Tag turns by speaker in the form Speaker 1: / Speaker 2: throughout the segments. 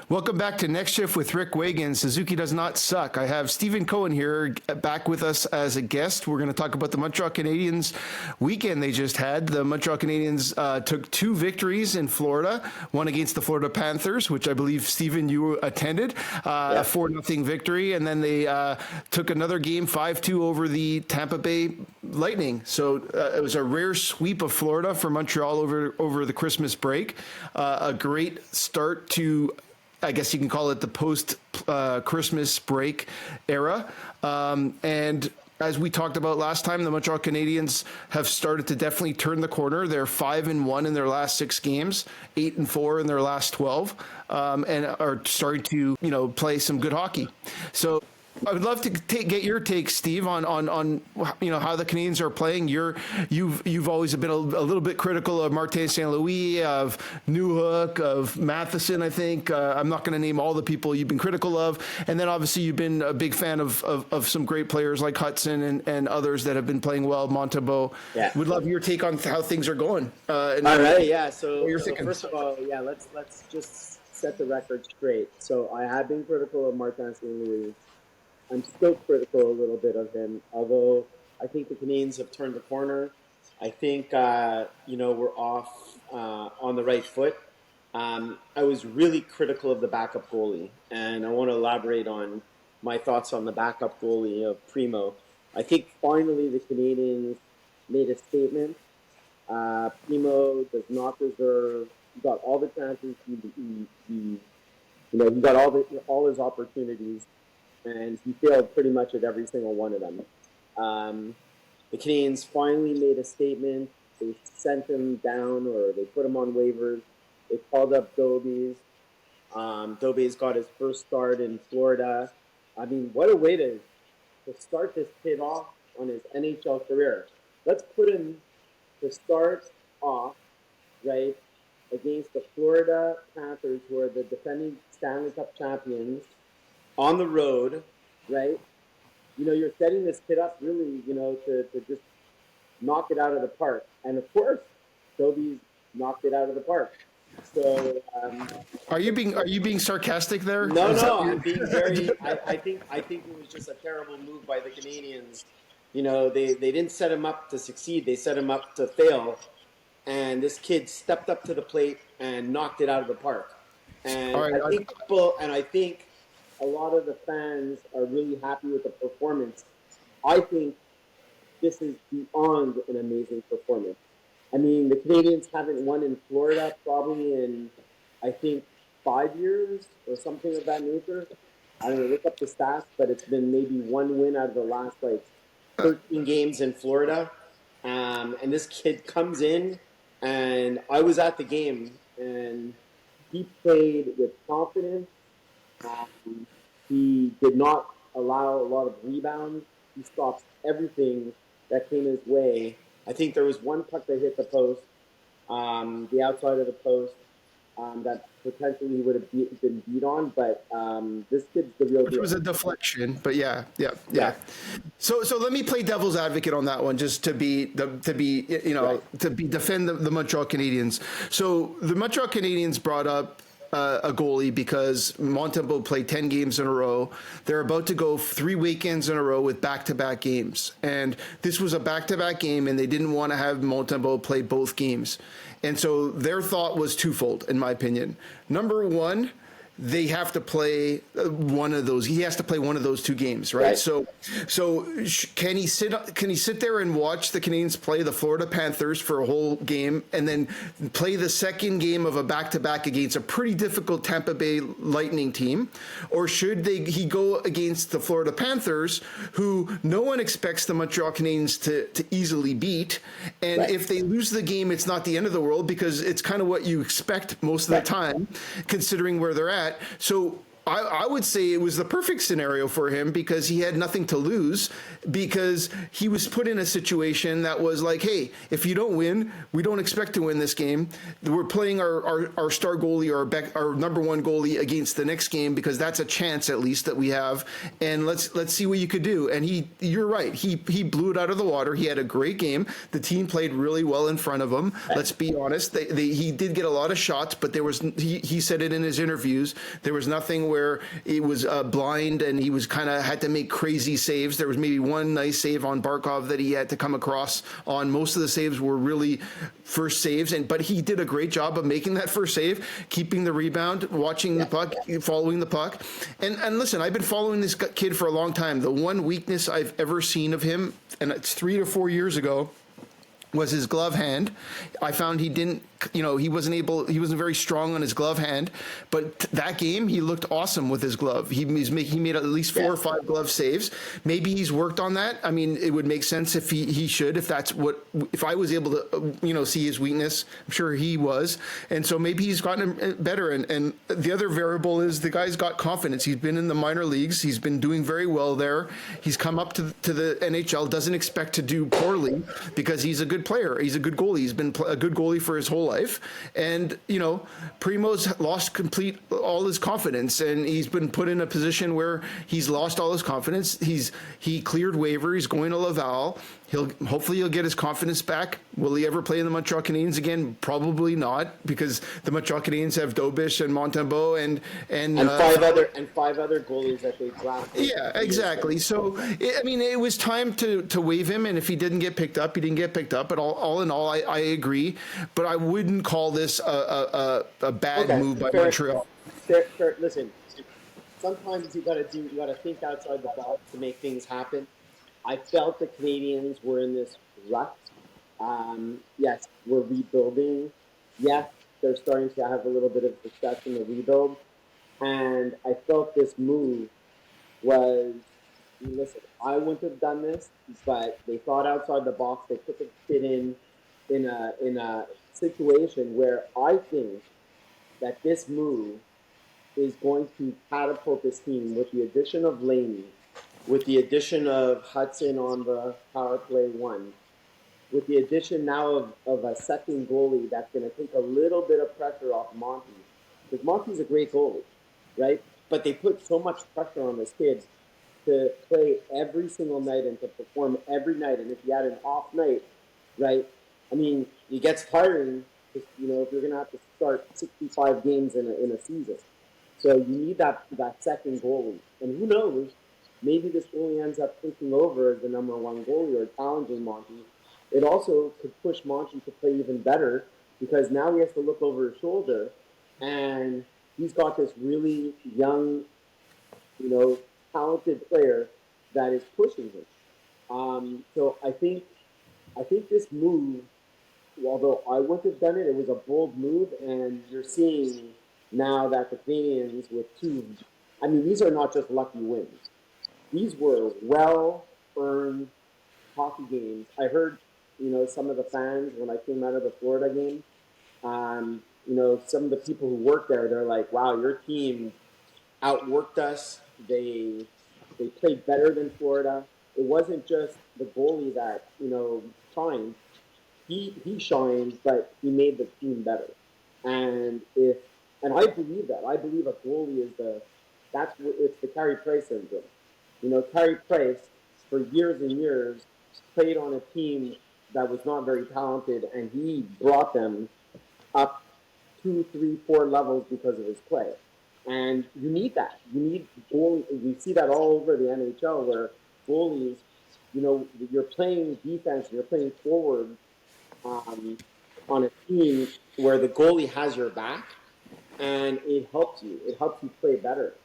Speaker 1: Welcome back to Next Shift with Rick Wagan. Suzuki does not suck. I have Stephen Cohen here back with us as a guest. We're going to talk about the Montreal Canadiens weekend they just had. The Montreal Canadiens took 2 victories in Florida, one against the Florida Panthers, which I believe, Stephen, you attended, a 4-0 victory. And then they took another game, 5-2 over the Tampa Bay Lightning. So it was a rare sweep of Florida for Montreal over the Christmas break. A great start to, I guess you can call it, the post-Christmas break era. And as we talked about last time, the Montreal Canadiens have started to definitely turn the corner. They're 5-1 in their last 6 games, 8-4 in their last 12, and are starting to, play some good hockey. So I would love to get your take, Steve, on how the Canadiens are playing. You've always been a little bit critical of Martin St. Louis, of Newhook, of Matheson. I think I'm not going to name all the people you've been critical of, and then obviously you've been a big fan of some great players like Hudson and others that have been playing well. Montembeault. Yeah. Would love your take on how things are going.
Speaker 2: All right, yeah. So first of all, yeah, let's just set the record straight. So I have been critical of Martin St. Louis. I'm still critical a little bit of him, although I think the Canadiens have turned the corner. I think, we're off on the right foot. I was really critical of the backup goalie, and I want to elaborate on my thoughts on the backup goalie of Primo. I think finally the Canadiens made a statement. Primo does not deserve, he got all the chances, he got all his opportunities, and he failed pretty much at every single one of them. The Canadiens finally made a statement. They sent him down, or they put him on waivers. They called up Dobes. Dobes got his first start in Florida. I mean, what a way to start this kid off on his NHL career. Let's put him to start off, right, against the Florida Panthers, who are the defending Stanley Cup champions, on the road, right? You're setting this kid up really, to just knock it out of the park. And of course, Dobes knocked it out of the park. So,
Speaker 1: are you being sarcastic there?
Speaker 2: No, I'm being very. I think it was just a terrible move by the Canadiens. They didn't set him up to succeed; they set him up to fail. And this kid stepped up to the plate and knocked it out of the park. And I think a lot of the fans are really happy with the performance. I think this is beyond an amazing performance. I mean, the Canadiens haven't won in Florida probably in, I think, 5 years or something of that nature. I don't know, look up the stats, but it's been maybe 1 win out of the last, 13 games in Florida. And this kid comes in, and I was at the game, and he played with confidence. He did not allow a lot of rebounds. He stops everything that came his way. I think there was one puck that hit the post, the outside of the post, that potentially he would have been beat on. But this kid's the real deal.
Speaker 1: It was a deflection, but yeah. So let me play devil's advocate on that one, just to defend the Montreal Canadiens. So the Montreal Canadiens brought up a goalie because Montembeault played 10 games in a row. They're about to go 3 weekends in a row with back-to-back games. And this was a back-to-back game, and they didn't want to have Montembeault play both games. And so their thought was twofold, in my opinion. Number one, they have to play one of those. He has to play one of those 2 games, right? So can he sit there and watch the Canadiens play the Florida Panthers for a whole game, and then play the second game of a back-to-back against a pretty difficult Tampa Bay Lightning team, or should he go against the Florida Panthers, who no one expects the Montreal Canadiens to easily beat, and if they lose the game, it's not the end of the world because it's kind of what you expect most of the time, considering where they're at. So I would say it was the perfect scenario for him because he had nothing to lose, because he was put in a situation that was like, hey, if you don't win, we don't expect to win this game. We're playing our star goalie or our number one goalie against the next game because that's a chance at least that we have, and let's see what you could do. And you're right, he blew it out of the water. He had a great game. The team played really well in front of him. Let's be honest. He did get a lot of shots, but he said it in his interviews. There was nothing where it was blind and he was kind of had to make crazy saves. There was maybe one nice save on Barkov that he had to come across on. Most of the saves were really first saves, but he did a great job of making that first save, keeping the rebound, watching the puck, following the puck. And listen, I've been following this kid for a long time. The one weakness I've ever seen of him, and it's 3 to 4 years ago, was his glove hand. I found he didn't, he wasn't very strong on his glove hand, but that game he looked awesome with his glove. He made at least 4 or 5 glove saves. Maybe he's worked on that. I mean, it would make sense if he should, if I was able to, see his weakness. I'm sure he was. And so maybe he's gotten better. And the other variable is the guy's got confidence. He's been in the minor leagues. He's been doing very well there. He's come up to the NHL, doesn't expect to do poorly because he's a good player. He's a good goalie. He's been a good goalie for his whole life. And, Primo's lost all his confidence, and he's been put in a position where he's lost all his confidence. He cleared waiver. He's going to Laval. Hopefully he'll get his confidence back. Will he ever play in the Montreal Canadiens again? Probably not, because the Montreal Canadiens have Dobes and Montembeault and
Speaker 2: 5 other goalies that they drafted.
Speaker 1: Yeah, exactly. So it was time to waive him, and if he didn't get picked up, he didn't get picked up. But all in all, I agree. But I wouldn't call this a bad move by Montreal.
Speaker 2: Fair. Listen, sometimes you got to think outside the box to make things happen. I felt the Canadians were in this rut. Yes, we're rebuilding. Yes, they're starting to have a little bit of success in the rebuild. And I felt this move was, listen, I wouldn't have done this, but they thought outside the box. They put the kid in a situation where I think that this move is going to catapult this team with the addition of Laine, with the addition of Hudson on the power play 1, with the addition now of a second goalie that's going to take a little bit of pressure off Monty. Because Monty's a great goalie, right? But they put so much pressure on this kid to play every single night and to perform every night. And if you had an off night, right, it gets tiring, if you're going to have to start 65 games in a season. So you need that second goalie. And who knows, maybe this goalie ends up taking over as the number one goalie or challenging Monty. It also could push Monty to play even better because now he has to look over his shoulder, and he's got this really young, talented player that is pushing him. So I think this move, although I wouldn't have done it, it was a bold move, and you're seeing now that the Canadians with 2, these are not just lucky wins. These were well-earned hockey games. I heard, some of the fans when I came out of the Florida game, some of the people who work there, they're like, wow, your team outworked us. They played better than Florida. It wasn't just the goalie that, shined. He shined, but he made the team better. And I believe that. I believe a goalie is it's the Carey Price syndrome. Carey Price, for years and years, played on a team that was not very talented, and he brought them up 2, 3, 4 levels because of his play. And you need that. You need goalies. You see that all over the NHL where goalies, you're playing defense, you're playing forward on a team where the goalie has your back, and it helps you. It helps you play better.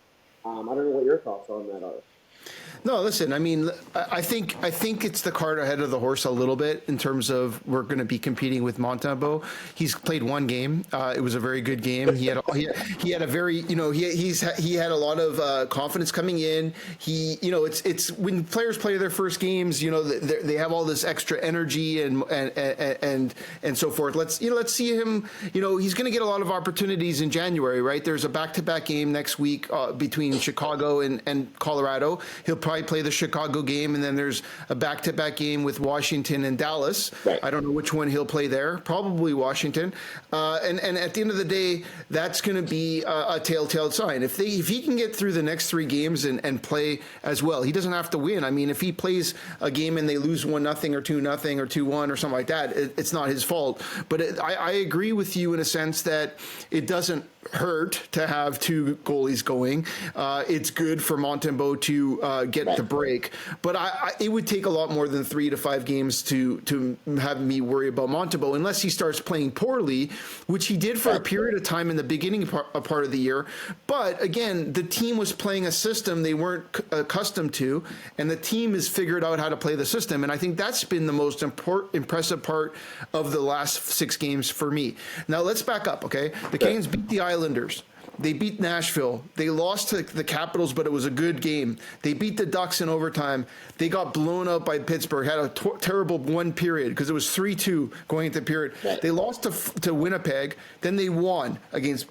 Speaker 2: I don't know what your thoughts on that are.
Speaker 1: No, listen. I mean, I think it's the cart ahead of the horse a little bit in terms of we're going to be competing with Montembeault. He's played one game. It was a very good game. He had a very he had a lot of confidence coming in. It's when players play their first games. They have all this extra energy and so forth. Let's see him. He's going to get a lot of opportunities in January, right? There's a back-to-back game next week between Chicago and Colorado. He'll probably play the Chicago game, and then there's a back-to-back game with Washington and Dallas.
Speaker 2: Right.
Speaker 1: I don't know which one he'll play there. Probably Washington. And at the end of the day, that's going to be a telltale sign. If he can get through the next 3 games and play as well, he doesn't have to win. I mean, if he plays a game and they lose 1-0 or 2-0 or 2-1 or something like that, it's not his fault. But I agree with you in a sense that it doesn't hurt to have 2 goalies going. It's good for Montembeault to get the break, but it would take a lot more than 3 to 5 games to have me worry about Montembeault unless he starts playing poorly, which he did for a period of time in the beginning part of the year. But again, the team was playing a system they weren't accustomed to, and the team has figured out how to play the system. And I think that's been the most impressive part of the last 6 games for me. Now let's back up, okay? The Canes beat the Islanders. They beat Nashville. They lost to the Capitals, but it was a good game. They beat the Ducks in overtime. They got blown out by Pittsburgh, had a terrible one period because it was 3-2 going into the period. Right. They lost to Winnipeg. Then they won against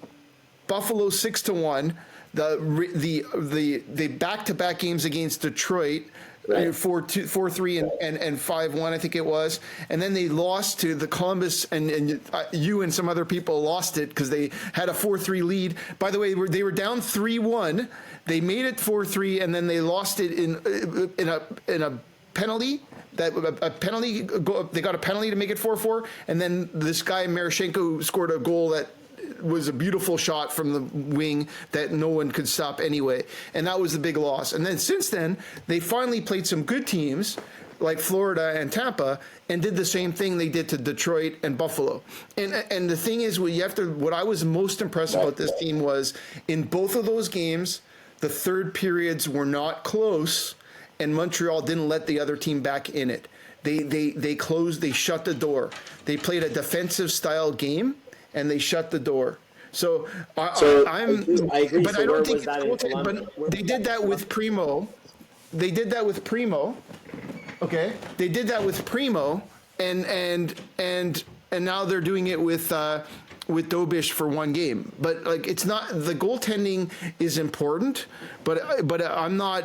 Speaker 1: Buffalo 6-1. The back-to-back games against Detroit, right. 4-3 and 5-1, I think it was. And then they lost to the Columbus, and you and some other people lost it because they had a 4-3 lead. By the way, they were down 3-1. They made it 4-3, and then they lost it in a penalty. They got a penalty to make it 4-4, and then this guy Marashenko scored a goal that was a beautiful shot from the wing that no one could stop anyway. And that was the big loss. And then since then, they finally played some good teams like Florida and Tampa and did the same thing they did to Detroit and Buffalo. And the thing is, what I was most impressed about this team was in both of those games, the third periods were not close, and Montreal didn't let the other team back in it. They closed, they shut the door. They played a defensive style game, and they shut the door. So I agree. But so I don't think but they did that with Primo. They did that with Primo. Okay. They did that with Primo, and now they're doing it with Dobes for one game. But like, it's not, the goaltending is important, but I'm not.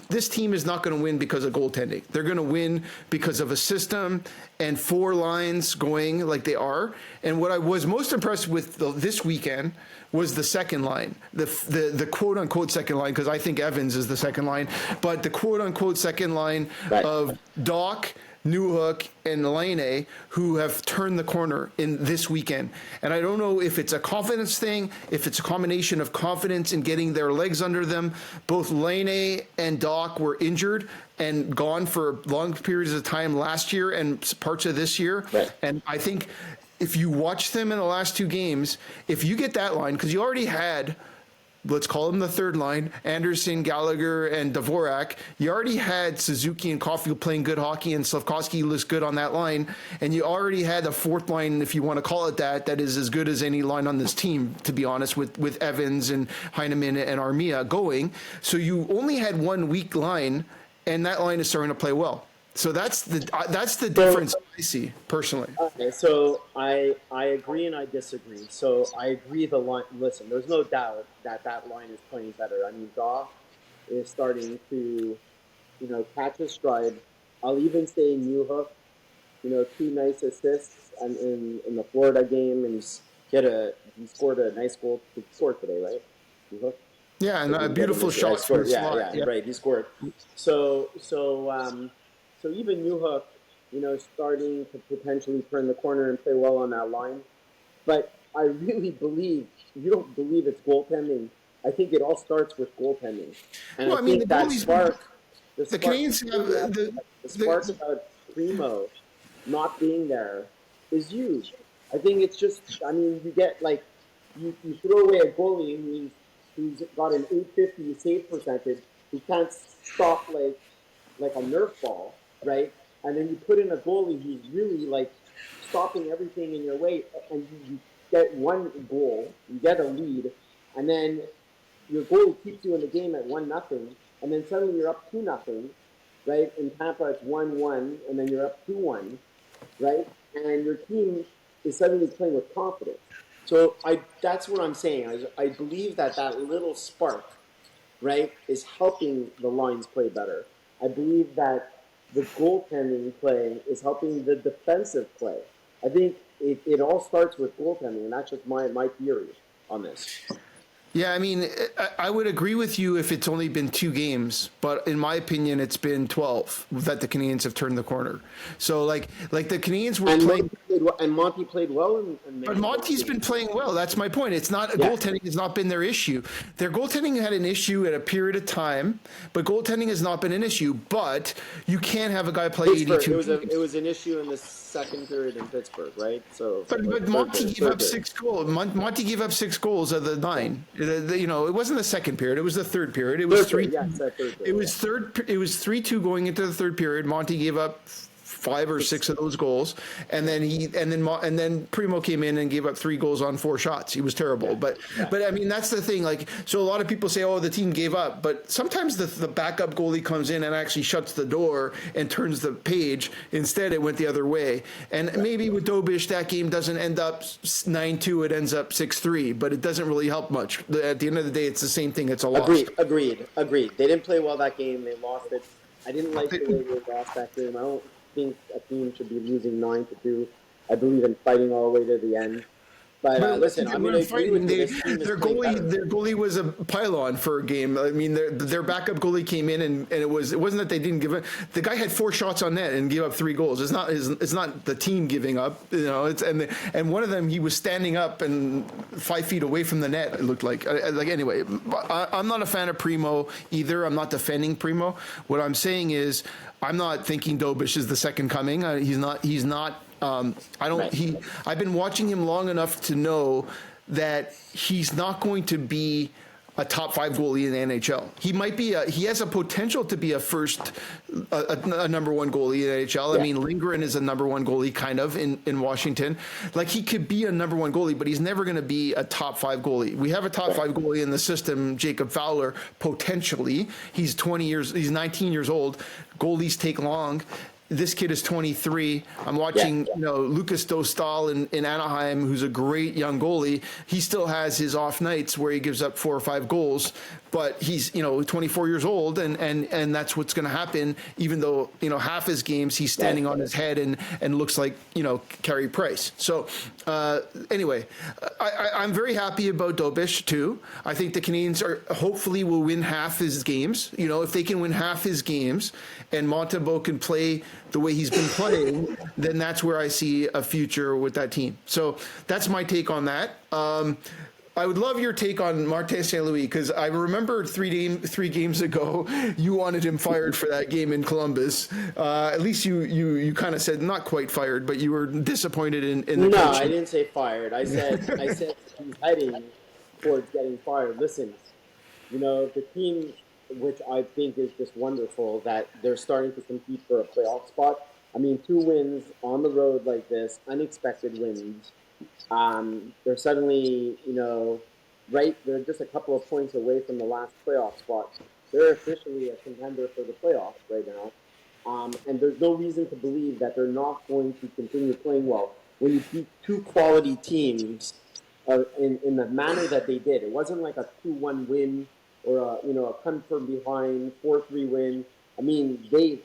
Speaker 1: This team is not going to win because of goaltending. They're going to win because of a system and 4 lines going like they are. And what I was most impressed with this weekend was the second line, the quote unquote second line, because I think Evans is the second line, but the quote unquote second line of Dach, Newhook, and Laine, who have turned the corner in this weekend. And I don't know if it's a confidence thing, if it's a combination of confidence in getting their legs under them. Both Laine and Dach were injured and gone for long periods of time last year and parts of this year. Right. And I think if you watch them in the last 2 games, if you get that line, because you already had, let's call them the third line, Anderson, Gallagher, and Dvorak. You already had Suzuki and Caufield playing good hockey, and Slavkovsky looks good on that line. And you already had a fourth line, if you want to call it that is as good as any line on this team, to be honest, with Evans and Heineman and Armia going. So you only had one weak line, and that line is starting to play well. So that's the difference I see personally.
Speaker 2: Okay, so I agree and I disagree. So I agree the line. Listen, there's no doubt that line is playing better. I mean, Dach is starting to, catch his stride. I'll even say Newhook, 2 nice assists in the Florida game, and he scored a nice goal. He scored today, right? Newhook.
Speaker 1: Yeah, and a beautiful shot.
Speaker 2: Yeah, right. He scored. So even Newhook, starting to potentially turn the corner and play well on that line. But I really believe, you don't believe it's goaltending. I think it all starts with goaltending. And I think that spark, the spark about Primo not being there is huge. I think it's just, you get you throw away a goalie who's got an 850 save percentage, who can't stop like a Nerf ball, right? And then you put in a goalie who's really like stopping everything in your way, and you get one goal, you get a lead, and then your goalie keeps you in the game at 1-0, and then suddenly you're up 2-0, right? In Tampa, it's 1-1, and then you're up 2-1, right? And your team is suddenly playing with confidence. So that's what I'm saying. I believe that little spark, right, is helping the lines play better. I believe that the goaltending play is helping the defensive play. I think it all starts with goaltending, and that's just my theory on this.
Speaker 1: Yeah, I mean, I would agree with you if it's only been 2 games, but in my opinion, it's been 12 that the Canadiens have turned the corner. So, like the Canadiens were playing,
Speaker 2: and Monty played well.
Speaker 1: But Monty's been playing well. That's my point. It's not goaltending has not been their issue. Their goaltending had an issue at a period of time, but goaltending has not been an issue. But you can't have a guy play 82.
Speaker 2: It was an issue in the second period in Pittsburgh, right? So,
Speaker 1: but Monty gave up 6 goals. Monty gave up 6 goals of the 9. It wasn't the second period. It was the third period. It was 3. It was 3-2 going into the third period. Monty gave up 5 or 6 of those goals, and then Primo came in and gave up 3 goals on 4 shots. He was terrible. But I mean, that's the thing. Like, so a lot of people say, oh, the team gave up, but sometimes the backup goalie comes in and actually shuts the door and turns the page. Instead, it went the other way. And maybe with Dobes, that game doesn't end up 9-2. It ends up 6-3, but it doesn't really help much. At the end of the day, it's the same thing. It's a loss.
Speaker 2: Agreed. They didn't play well that game. They lost it. I didn't like the way they lost that game. I don't think a team should be losing 9-2. I believe in fighting all the way to the end. But listen, I'm going to agree with you.
Speaker 1: Their goalie was a pylon for a game. I mean, their backup goalie came in and it wasn't that they didn't give it. The guy had 4 shots on net and gave up 3 goals. It's not the team giving up. And one of them, he was standing up and 5 feet away from the net. It looked like anyway. I'm not a fan of Primo either. I'm not defending Primo. What I'm saying is, I'm not thinking Dobes is the second coming. He's not. I've been watching him long enough to know that he's not going to be a top 5 goalie in the NHL. He might be he has a potential to be a number 1 goalie in the NHL. Yeah. I mean, Lindgren is a number 1 goalie kind of in Washington. Like, he could be a number 1 goalie, but he's never going to be a top 5 goalie. We have a top 5 goalie in the system, Jacob Fowler, potentially. He's 19 years old. Goalies take long. This kid is 23. I'm watching, Lucas Dostal in Anaheim, who's a great young goalie. He still has his off nights where he gives up 4 or 5 goals, but he's, 24 years old, and that's what's going to happen. Even though, half his games he's standing on his head and looks like, Carey Price. So anyway, I'm very happy about Dobes too. I think the Canadiens hopefully will win half his games. If they can win half his games and Montembeault can play the way he's been playing, then that's where I see a future with that team. So that's my take on that. I would love your take on Martin St. Louis, because I remember 3 games ago you wanted him fired for that game in Columbus. At least you kind of said not quite fired, but you were disappointed in the
Speaker 2: No,
Speaker 1: coaching.
Speaker 2: I didn't say fired. I said he's heading towards getting fired. Listen, the team, which I think is just wonderful, that they're starting to compete for a playoff spot. I mean, 2 wins on the road like this, unexpected wins. They're suddenly, they're just a couple of points away from the last playoff spot. They're officially a contender for the playoffs right now. And there's no reason to believe that they're not going to continue playing well. When you beat 2 quality teams in the manner that they did, it wasn't like a 2-1 win or a come from behind 4-3 win. I mean, they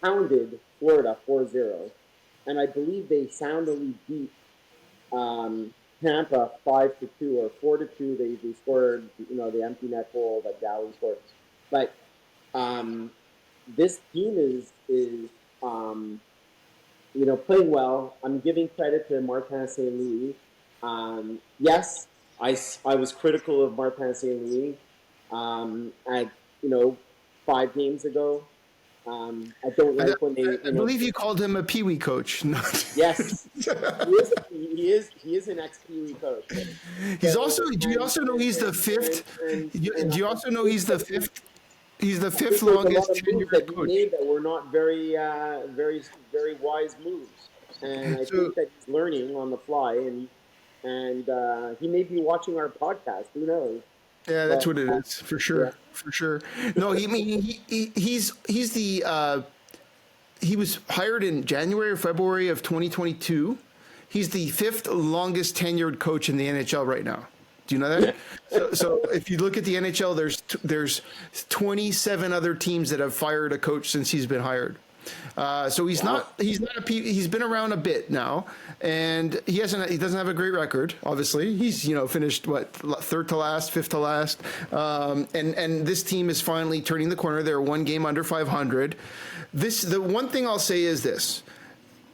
Speaker 2: pounded Florida 4-0, and I believe they soundly beat Tampa 5-2 or 4-2. They scored the empty net goal that Guhle scored. But this team is playing well. I'm giving credit to Martin St. Louis. Yes, I was critical of Martin St. Louis at 5 games ago. I don't like when they.
Speaker 1: I believe you called him a peewee coach.
Speaker 2: Yes, he is an ex-peewee coach.
Speaker 1: He's also. Do you also know he's the 5th? Do you also know he's the 5th? He's the
Speaker 2: I think
Speaker 1: fifth
Speaker 2: there's a lot
Speaker 1: longest
Speaker 2: of moves that
Speaker 1: tenured
Speaker 2: he
Speaker 1: coach.
Speaker 2: made that were not very wise moves, and I
Speaker 1: So
Speaker 2: think that he's learning on the fly, and he may be watching our podcast. Who knows?
Speaker 1: yeah, that's
Speaker 2: But
Speaker 1: what it is for
Speaker 2: yeah,
Speaker 1: sure, for sure. No, he I mean he's the he was hired in January or February of 2022. He's the fifth longest tenured coach in the NHL right now. Do you know that? So if you look at the NHL, there's 27 other teams that have fired a coach since he's been hired. So he's
Speaker 2: wow.
Speaker 1: not he's been around a bit now, and he doesn't have a great record. Obviously, he's finished third to last, fifth to last, and this team is finally turning the corner. They're one game under 500. The one thing I'll say is this.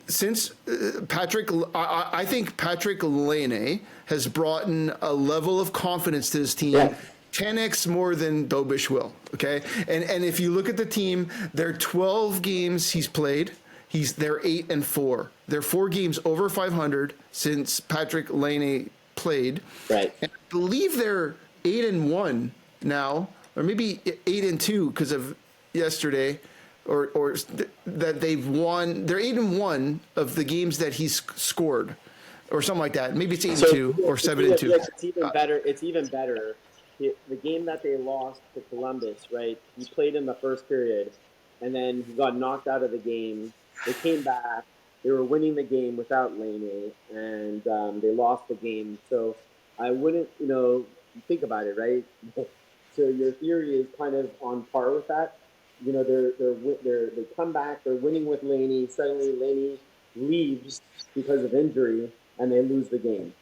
Speaker 1: Since I think Patrick Laine has brought in a level of confidence to his team,
Speaker 2: Yeah.
Speaker 1: 10x more than Dobes will. Okay, and if you look at the team, there are 12 games he's played. They're 8-4. They're 4 games over 500 since Patrick Laine played.
Speaker 2: Right.
Speaker 1: And I believe they're 8-1 now, or maybe 8-2 because of yesterday. Or that they've won. They're 8-1 of the games that he's scored, or something like that. Maybe it's 8-2 or 7-2.
Speaker 2: It's even better. It's even better. The game that they lost to Columbus, right? He played in the first period, and then he got knocked out of the game. They came back. They were winning the game without Laine, and they lost the game. So I wouldn't, think about it, right? So your theory is kind of on par with that. They come back, they're winning with Laine. Suddenly Laine leaves because of injury, and they lose the game.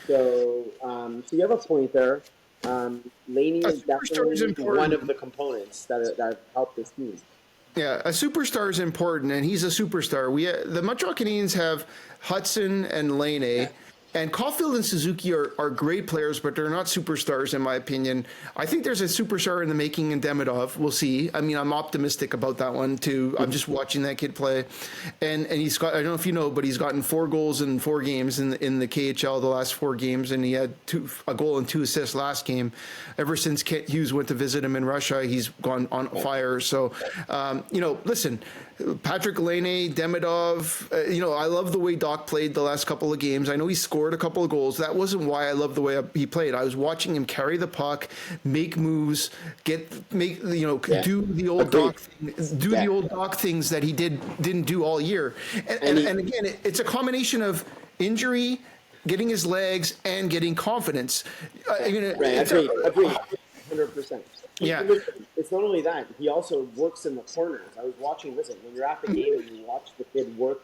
Speaker 2: So you have a point there. Laine is definitely one of the components that have helped this team.
Speaker 1: Yeah, a superstar is important, and he's a superstar. The Montreal Canadiens have Hudson and Laine. And Caufield and Suzuki are great players, but they're not superstars, in my opinion. I think there's a superstar in the making in Demidov. We'll see. I mean, I'm optimistic about that one, too. I'm just watching that kid play. And he's got, I don't know if you know, but he's gotten 4 goals in 4 games in the KHL the last 4 games, and he had a goal and 2 assists last game. Ever since Kent Hughes went to visit him in Russia, he's gone on fire. So, listen, Patrick Laine, Demidov, I love the way Dach played the last couple of games. I know he scored a couple of goals. That wasn't why I loved the way he played. I was watching him carry the puck, make moves, do the old Dach things that he didn't do all year. And again, it's a combination of injury, getting his legs, and getting confidence.
Speaker 2: Agreed. 100%.
Speaker 1: Yeah.
Speaker 2: It's not only that, he also works in the corners. I was watching, when you're at the game and you watch the kid work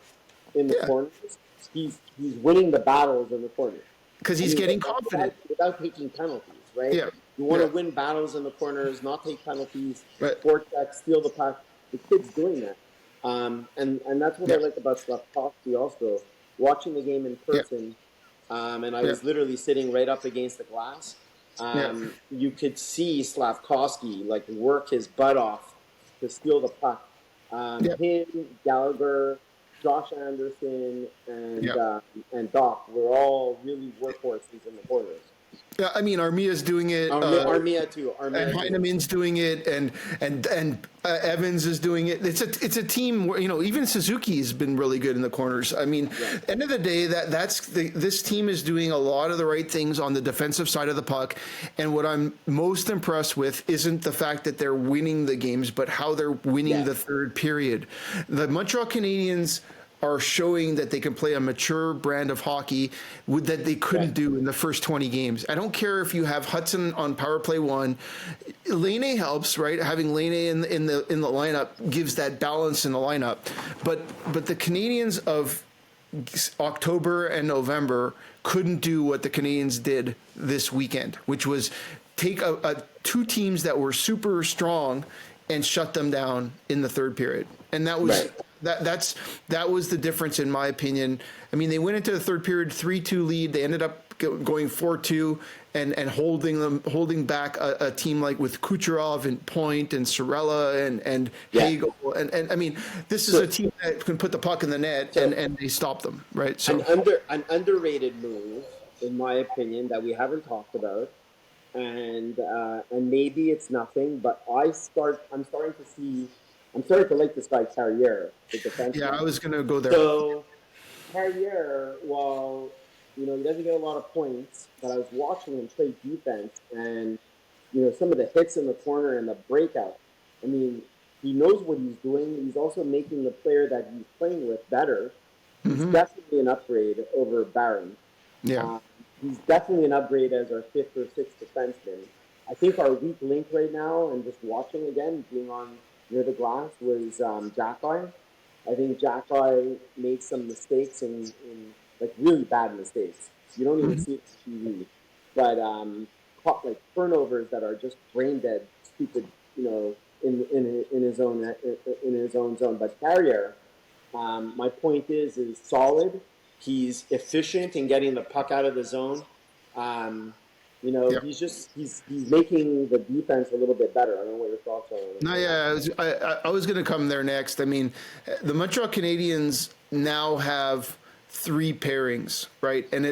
Speaker 2: in the corners, he's winning the battles in the corners.
Speaker 1: Because he's getting confident.
Speaker 2: Without taking penalties, right? Yeah. You want to win battles in the corners, not take penalties, forecheck, steal the puck. The kid's doing that. And that's what I like about Slavkovsky also. Watching the game in person, and I was literally sitting right up against the glass. You could see Slavkovsky work his butt off to steal the puck. Him, Gallagher, Josh Anderson, and Dach were all really workhorses in the corners.
Speaker 1: Yeah, I mean, Armia's doing it.
Speaker 2: Armia too.
Speaker 1: And Heineman's doing it, and Evans is doing it. It's a team where even Suzuki's been really good in the corners. I mean, end of the day, this team is doing a lot of the right things on the defensive side of the puck. And what I'm most impressed with isn't the fact that they're winning the games, but how they're winning the third period. The Montreal Canadiens are showing that they can play a mature brand of hockey that they couldn't do in the first 20 games. I don't care if you have Hudson on power play 1. Laine helps, right? Having Laine in the lineup gives that balance in the lineup. But the Canadiens of October and November couldn't do what the Canadiens did this weekend, which was take two teams that were super strong and shut them down in the third period. And that was that was the difference, in my opinion. I mean, they went into the third period 3-2 lead. They ended up going 4-2 and holding back a team like with Kucherov and Point and Sorella and Hagel. And I mean, this is a team that can put the puck in the net and they stop them, right? So
Speaker 2: an underrated move, in my opinion, that we haven't talked about and maybe it's nothing, but I'm starting to like this guy Carrier, the
Speaker 1: Yeah, I
Speaker 2: defenseman.
Speaker 1: was gonna go there.
Speaker 2: So Carrier, while he doesn't get a lot of points, but I was watching him play defense, and some of the hits in the corner and the breakout. I mean, he knows what he's doing. He's also making the player that he's playing with better. He's definitely an upgrade over Barron.
Speaker 1: Yeah.
Speaker 2: He's definitely an upgrade as our fifth or sixth defenseman. I think our weak link right now, and just watching again, being on near the glass, was Jakub. I think Jakub made some mistakes in like really bad mistakes. You don't even see it on TV, but like turnovers that are just brain dead, stupid. In his own zone. But Carrier, my point is solid. He's efficient in getting the puck out of the zone.
Speaker 1: Yep.
Speaker 2: He's making the defense a little bit better. I don't know what your thoughts are.
Speaker 1: No, yeah, I was going to come there next. I mean, the Montreal Canadiens now have 3 pairings, right? And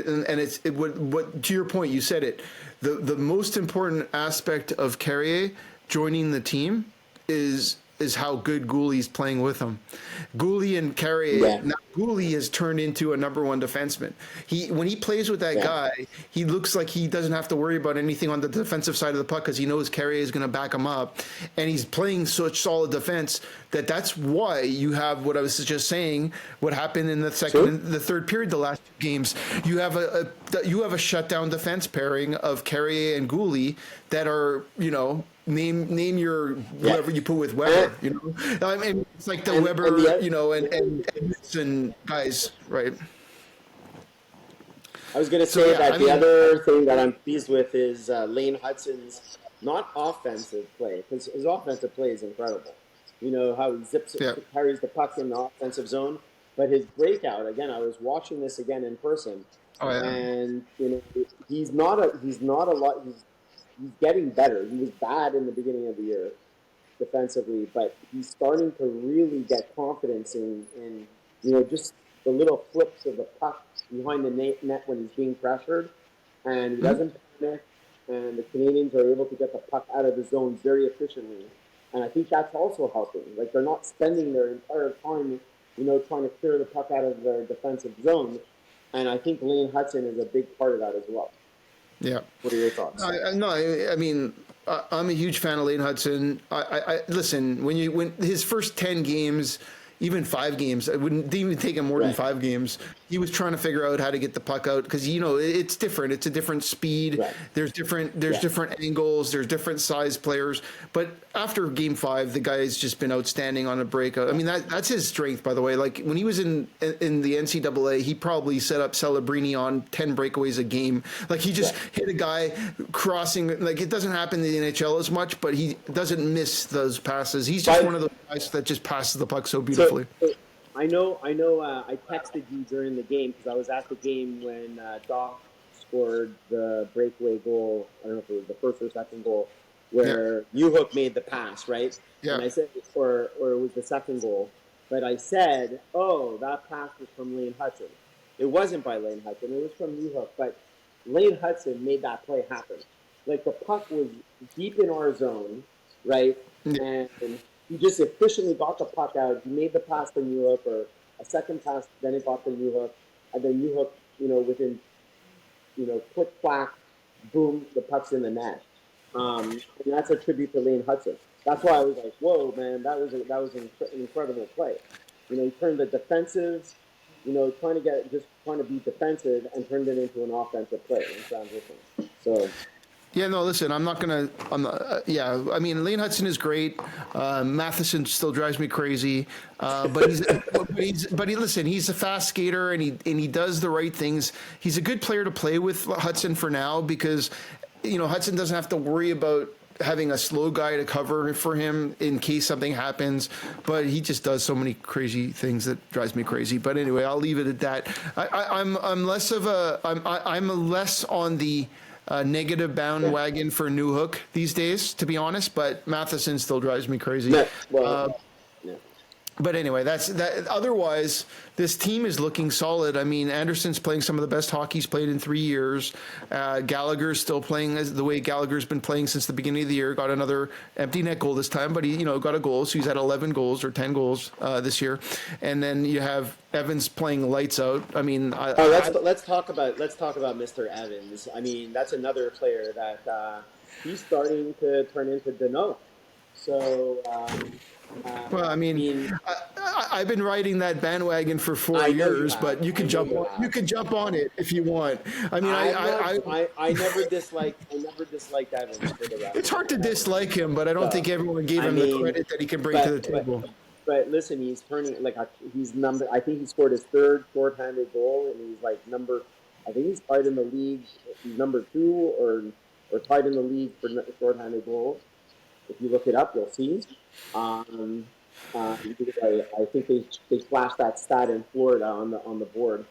Speaker 1: what to your point, you said it. The most important aspect of Carrier joining the team is how good Guhle's playing with him. Guhle and Carrier, now Guhle has turned into a number 1 defenseman. When he plays with that guy, he looks like he doesn't have to worry about anything on the defensive side of the puck because he knows Carrier is going to back him up, and he's playing such solid defense that's why you have what I was just saying. What happened in the second, and the third period, the last 2 games, you have a shutdown defense pairing of Carrier and Guhle that are name your whoever you put with Weber. I mean, it's like the Weber, and guys, right?
Speaker 2: I was going to say the other thing that I'm pleased with is Laine Hudson's not offensive play, because his offensive play is incredible. How he carries the puck in the offensive zone, but his breakout, again, I was watching this again in person, and he's getting better. He was bad in the beginning of the year defensively, but he's starting to really get confidence in just the little flips of the puck behind the net when he's being pressured, and he doesn't panic, and the Canadians are able to get the puck out of the zone very efficiently. And I think that's also helping. Like, they're not spending their entire time, trying to clear the puck out of their defensive zone. And I think Laine Hudson is a big part of that as well.
Speaker 1: Yeah.
Speaker 2: What are your thoughts?
Speaker 1: I mean, I'm a huge fan of Laine Hudson. I listen, when his first 10 games, even 5 games, it didn't even take him more than 5 games. He was trying to figure out how to get the puck out because it's different. It's a different speed. Right. There's different angles. There's different size players. But after Game 5, the guy's just been outstanding on a breakout. I mean, that's his strength, by the way. Like, when he was in the NCAA, he probably set up Celebrini on 10 breakaways a game. Like, he just hit a guy crossing. Like, it doesn't happen in the NHL as much, but he doesn't miss those passes. He's just one of those guys that just passes the puck so beautifully.
Speaker 2: I know. I texted you during the game because I was at the game when Dach scored the breakaway goal. I don't know if it was the first or second goal, where Newhook made the pass, right? Yeah. And I said, or it was the second goal, but I said, "Oh, that pass was from Laine Hudson." It wasn't by Laine Hudson; it was from Newhook. But Laine Hudson made that play happen. Like, the puck was deep in our zone, right? And he just efficiently got the puck out. He made the pass to Newhook, or a second pass, then it got to Newhook, and then Newhook, within, click, clack, boom, the puck's in the net. And that's a tribute to Laine Hudson. That's why I was like, whoa, man, that was an incredible play. He turned the defensive, trying to be defensive, and turned it into an offensive play in transition. So.
Speaker 1: Yeah, no, listen, I mean, Laine Hudson is great. Matheson still drives me crazy. But he's a fast skater, and he does the right things. He's a good player to play with, Hudson, for now, because, Hudson doesn't have to worry about having a slow guy to cover for him in case something happens, but he just does so many crazy things that drives me crazy. But anyway, I'll leave it at that. I'm less on the negative bandwagon for Newhook these days, to be honest, but Matheson still drives me crazy. But anyway, that's that. Otherwise, this team is looking solid. I mean, Anderson's playing some of the best hockey he's played in 3 years. Gallagher's still playing the way Gallagher's been playing since the beginning of the year. Got another empty net goal this time, but he got a goal, so he's had 11 goals or 10 goals this year. And then you have Evans playing lights out. I mean,
Speaker 2: let's talk about Mr. Evans. I mean, that's another player that he's starting to turn into Dach. So.
Speaker 1: Well, I mean, I've been riding that bandwagon for 4 years, but you can jump on it if you want. I mean,
Speaker 2: I never disliked Evans for the rest.
Speaker 1: It's hard to dislike him, but I don't think everyone gave him the credit that he can bring to the table.
Speaker 2: But listen, he's turning I think he scored his third shorthanded goal, and he's like I think he's tied in the league. He's number 2 or tied in the league for shorthanded goals. If you look it up, you'll see. I think they flashed that stat in Florida on the board,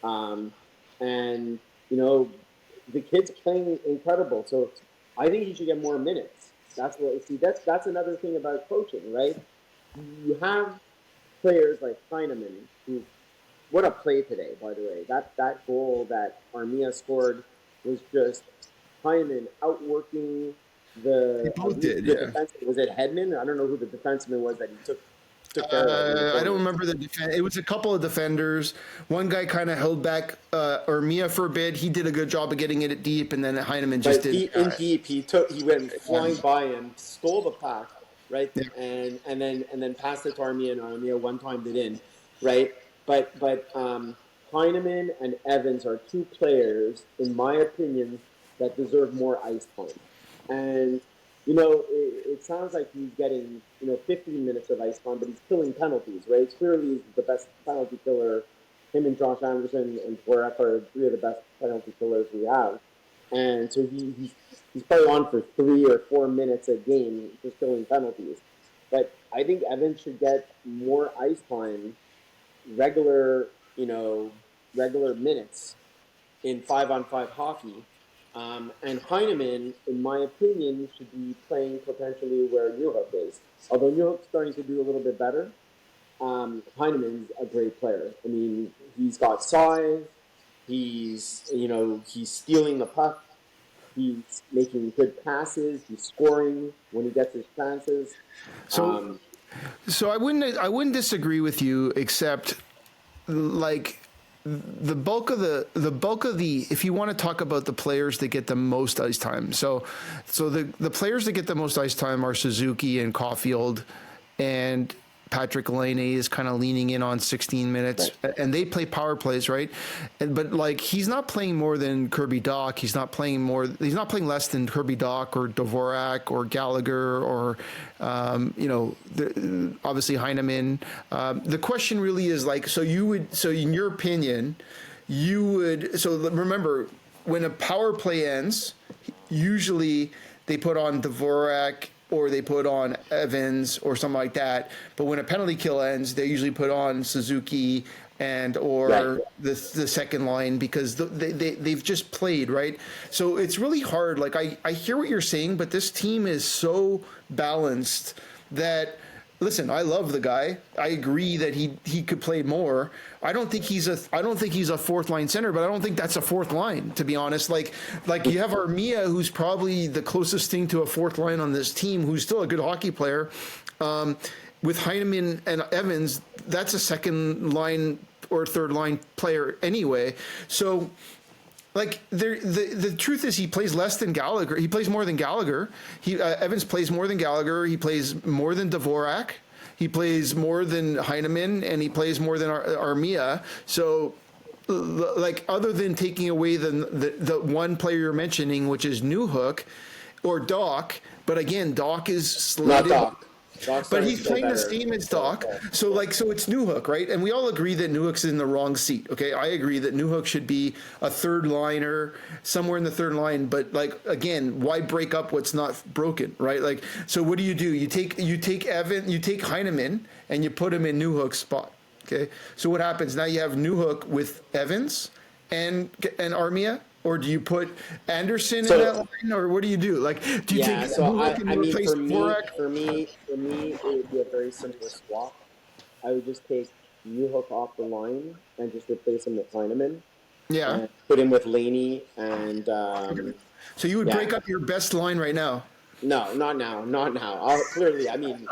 Speaker 2: and the kid's playing incredible. So I think he should get more minutes. That's another thing about coaching, right? You have players like Heineman, who, what a play today, by the way. That goal that Armia scored was just Heineman outworking the defenseman. Was it Hedman? I don't know who the defenseman was that he took care of.
Speaker 1: I don't remember the defense. It was a couple of defenders. One guy kind of held back Armia for a bit. He did a good job of getting it deep, and then Heineman just did.
Speaker 2: Deep. He went flying by him, stole the puck, right, and then passed it to Armia, and Armia one-timed it in, right. But Heineman and Evans are two players, in my opinion, that deserve more ice time. And, it sounds like he's getting, 15 minutes of ice time, but he's killing penalties, right? Clearly he's the best penalty killer. Him and Josh Anderson and Dvorak are 3 of the best penalty killers we have. And so he's probably on for 3 or 4 minutes a game just killing penalties. But I think Evans should get more ice time, regular minutes in 5-on-5 hockey. And Heineman, in my opinion, should be playing potentially where Newhook is. Although Newhook's starting to do a little bit better, Heineman's a great player. I mean, he's got size. He's stealing the puck. He's making good passes. He's scoring when he gets his chances.
Speaker 1: So I wouldn't disagree with you, except like. The bulk of the if you want to talk about the players that get the most ice time, so the players that get the most ice time are Suzuki and Caufield, and Patrick Laine is kind of leaning in on 16 minutes, right. And they play power plays, right? But like he's not playing more than Kirby Dach. He's not playing less than Kirby Dach or Dvorak or Gallagher or obviously Heineman. The question really is like, so in your opinion, remember when a power play ends, usually they put on Dvorak or they put on Evans or something like that. But when a penalty kill ends, they usually put on Suzuki or the second line because they've just played, right? So it's really hard. Like I hear what you're saying, but this team is so balanced that, listen, I love the guy. I agree that he could play more. I don't think he's a fourth line center, but I don't think that's a fourth line, to be honest. Like you have Armia, who's probably the closest thing to a fourth line on this team, who's still a good hockey player. With Heineman and Evans, that's a second line or third line player anyway. So like the truth is he plays less than Gallagher. He plays more than Gallagher. Evans plays more than Gallagher. He plays more than Dvorak. He plays more than Heineman, and he plays more than Armia. So, like, other than taking away the one player you're mentioning, which is Newhook or Dach, but again, Dach is slated.
Speaker 2: Not Dach.
Speaker 1: But he's playing the same as Dach. So it's Newhook, right? And we all agree that Newhook's in the wrong seat, okay? I agree that Newhook should be a third liner, somewhere in the third line. But, like, again, why break up what's not broken, right? Like, so what do? You take Heineman, and you put him in Newhook's spot, okay? So what happens? Now you have Newhook with Evans and Armia? Or do you put Anderson in that line, or what do you do? Like, do you take Newhook and replace Dvorak?
Speaker 2: For me, it would be a very similar swap. I would just take Newhook off the line and just replace him with Heineman.
Speaker 1: Yeah.
Speaker 2: And put him with Laine and
Speaker 1: So you would break up your best line right now.
Speaker 2: No, not now. Clearly, I mean.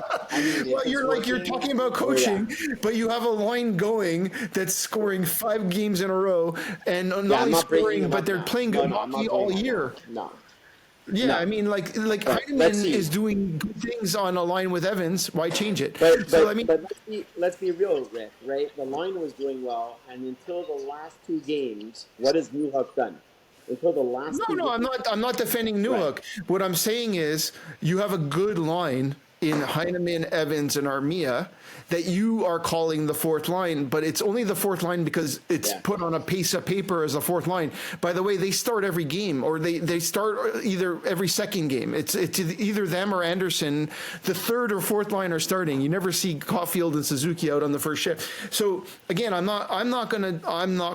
Speaker 1: Well, you're talking about coaching, but you have a line going that's scoring 5 games in a row, and not only scoring, but they're playing good hockey all year.
Speaker 2: No.
Speaker 1: Yeah,
Speaker 2: No.
Speaker 1: I mean, Heineman is doing good things on a line with Evans. Why change it?
Speaker 2: But let's be real, Rick. Right? The line was doing well, and until the last 2 games, what has Newhook done? Until the last.
Speaker 1: No, I'm not defending Newhook. Right. What I'm saying is you have a good line in Heineman, Evans, and Armia that you are calling the fourth line, but it's only the fourth line because it's put on a piece of paper as a fourth line. By the way, they start every game, or they start either every second game. It's either them or Anderson. The third or fourth line are starting. You never see Caufield and Suzuki out on the first shift. So again, I'm not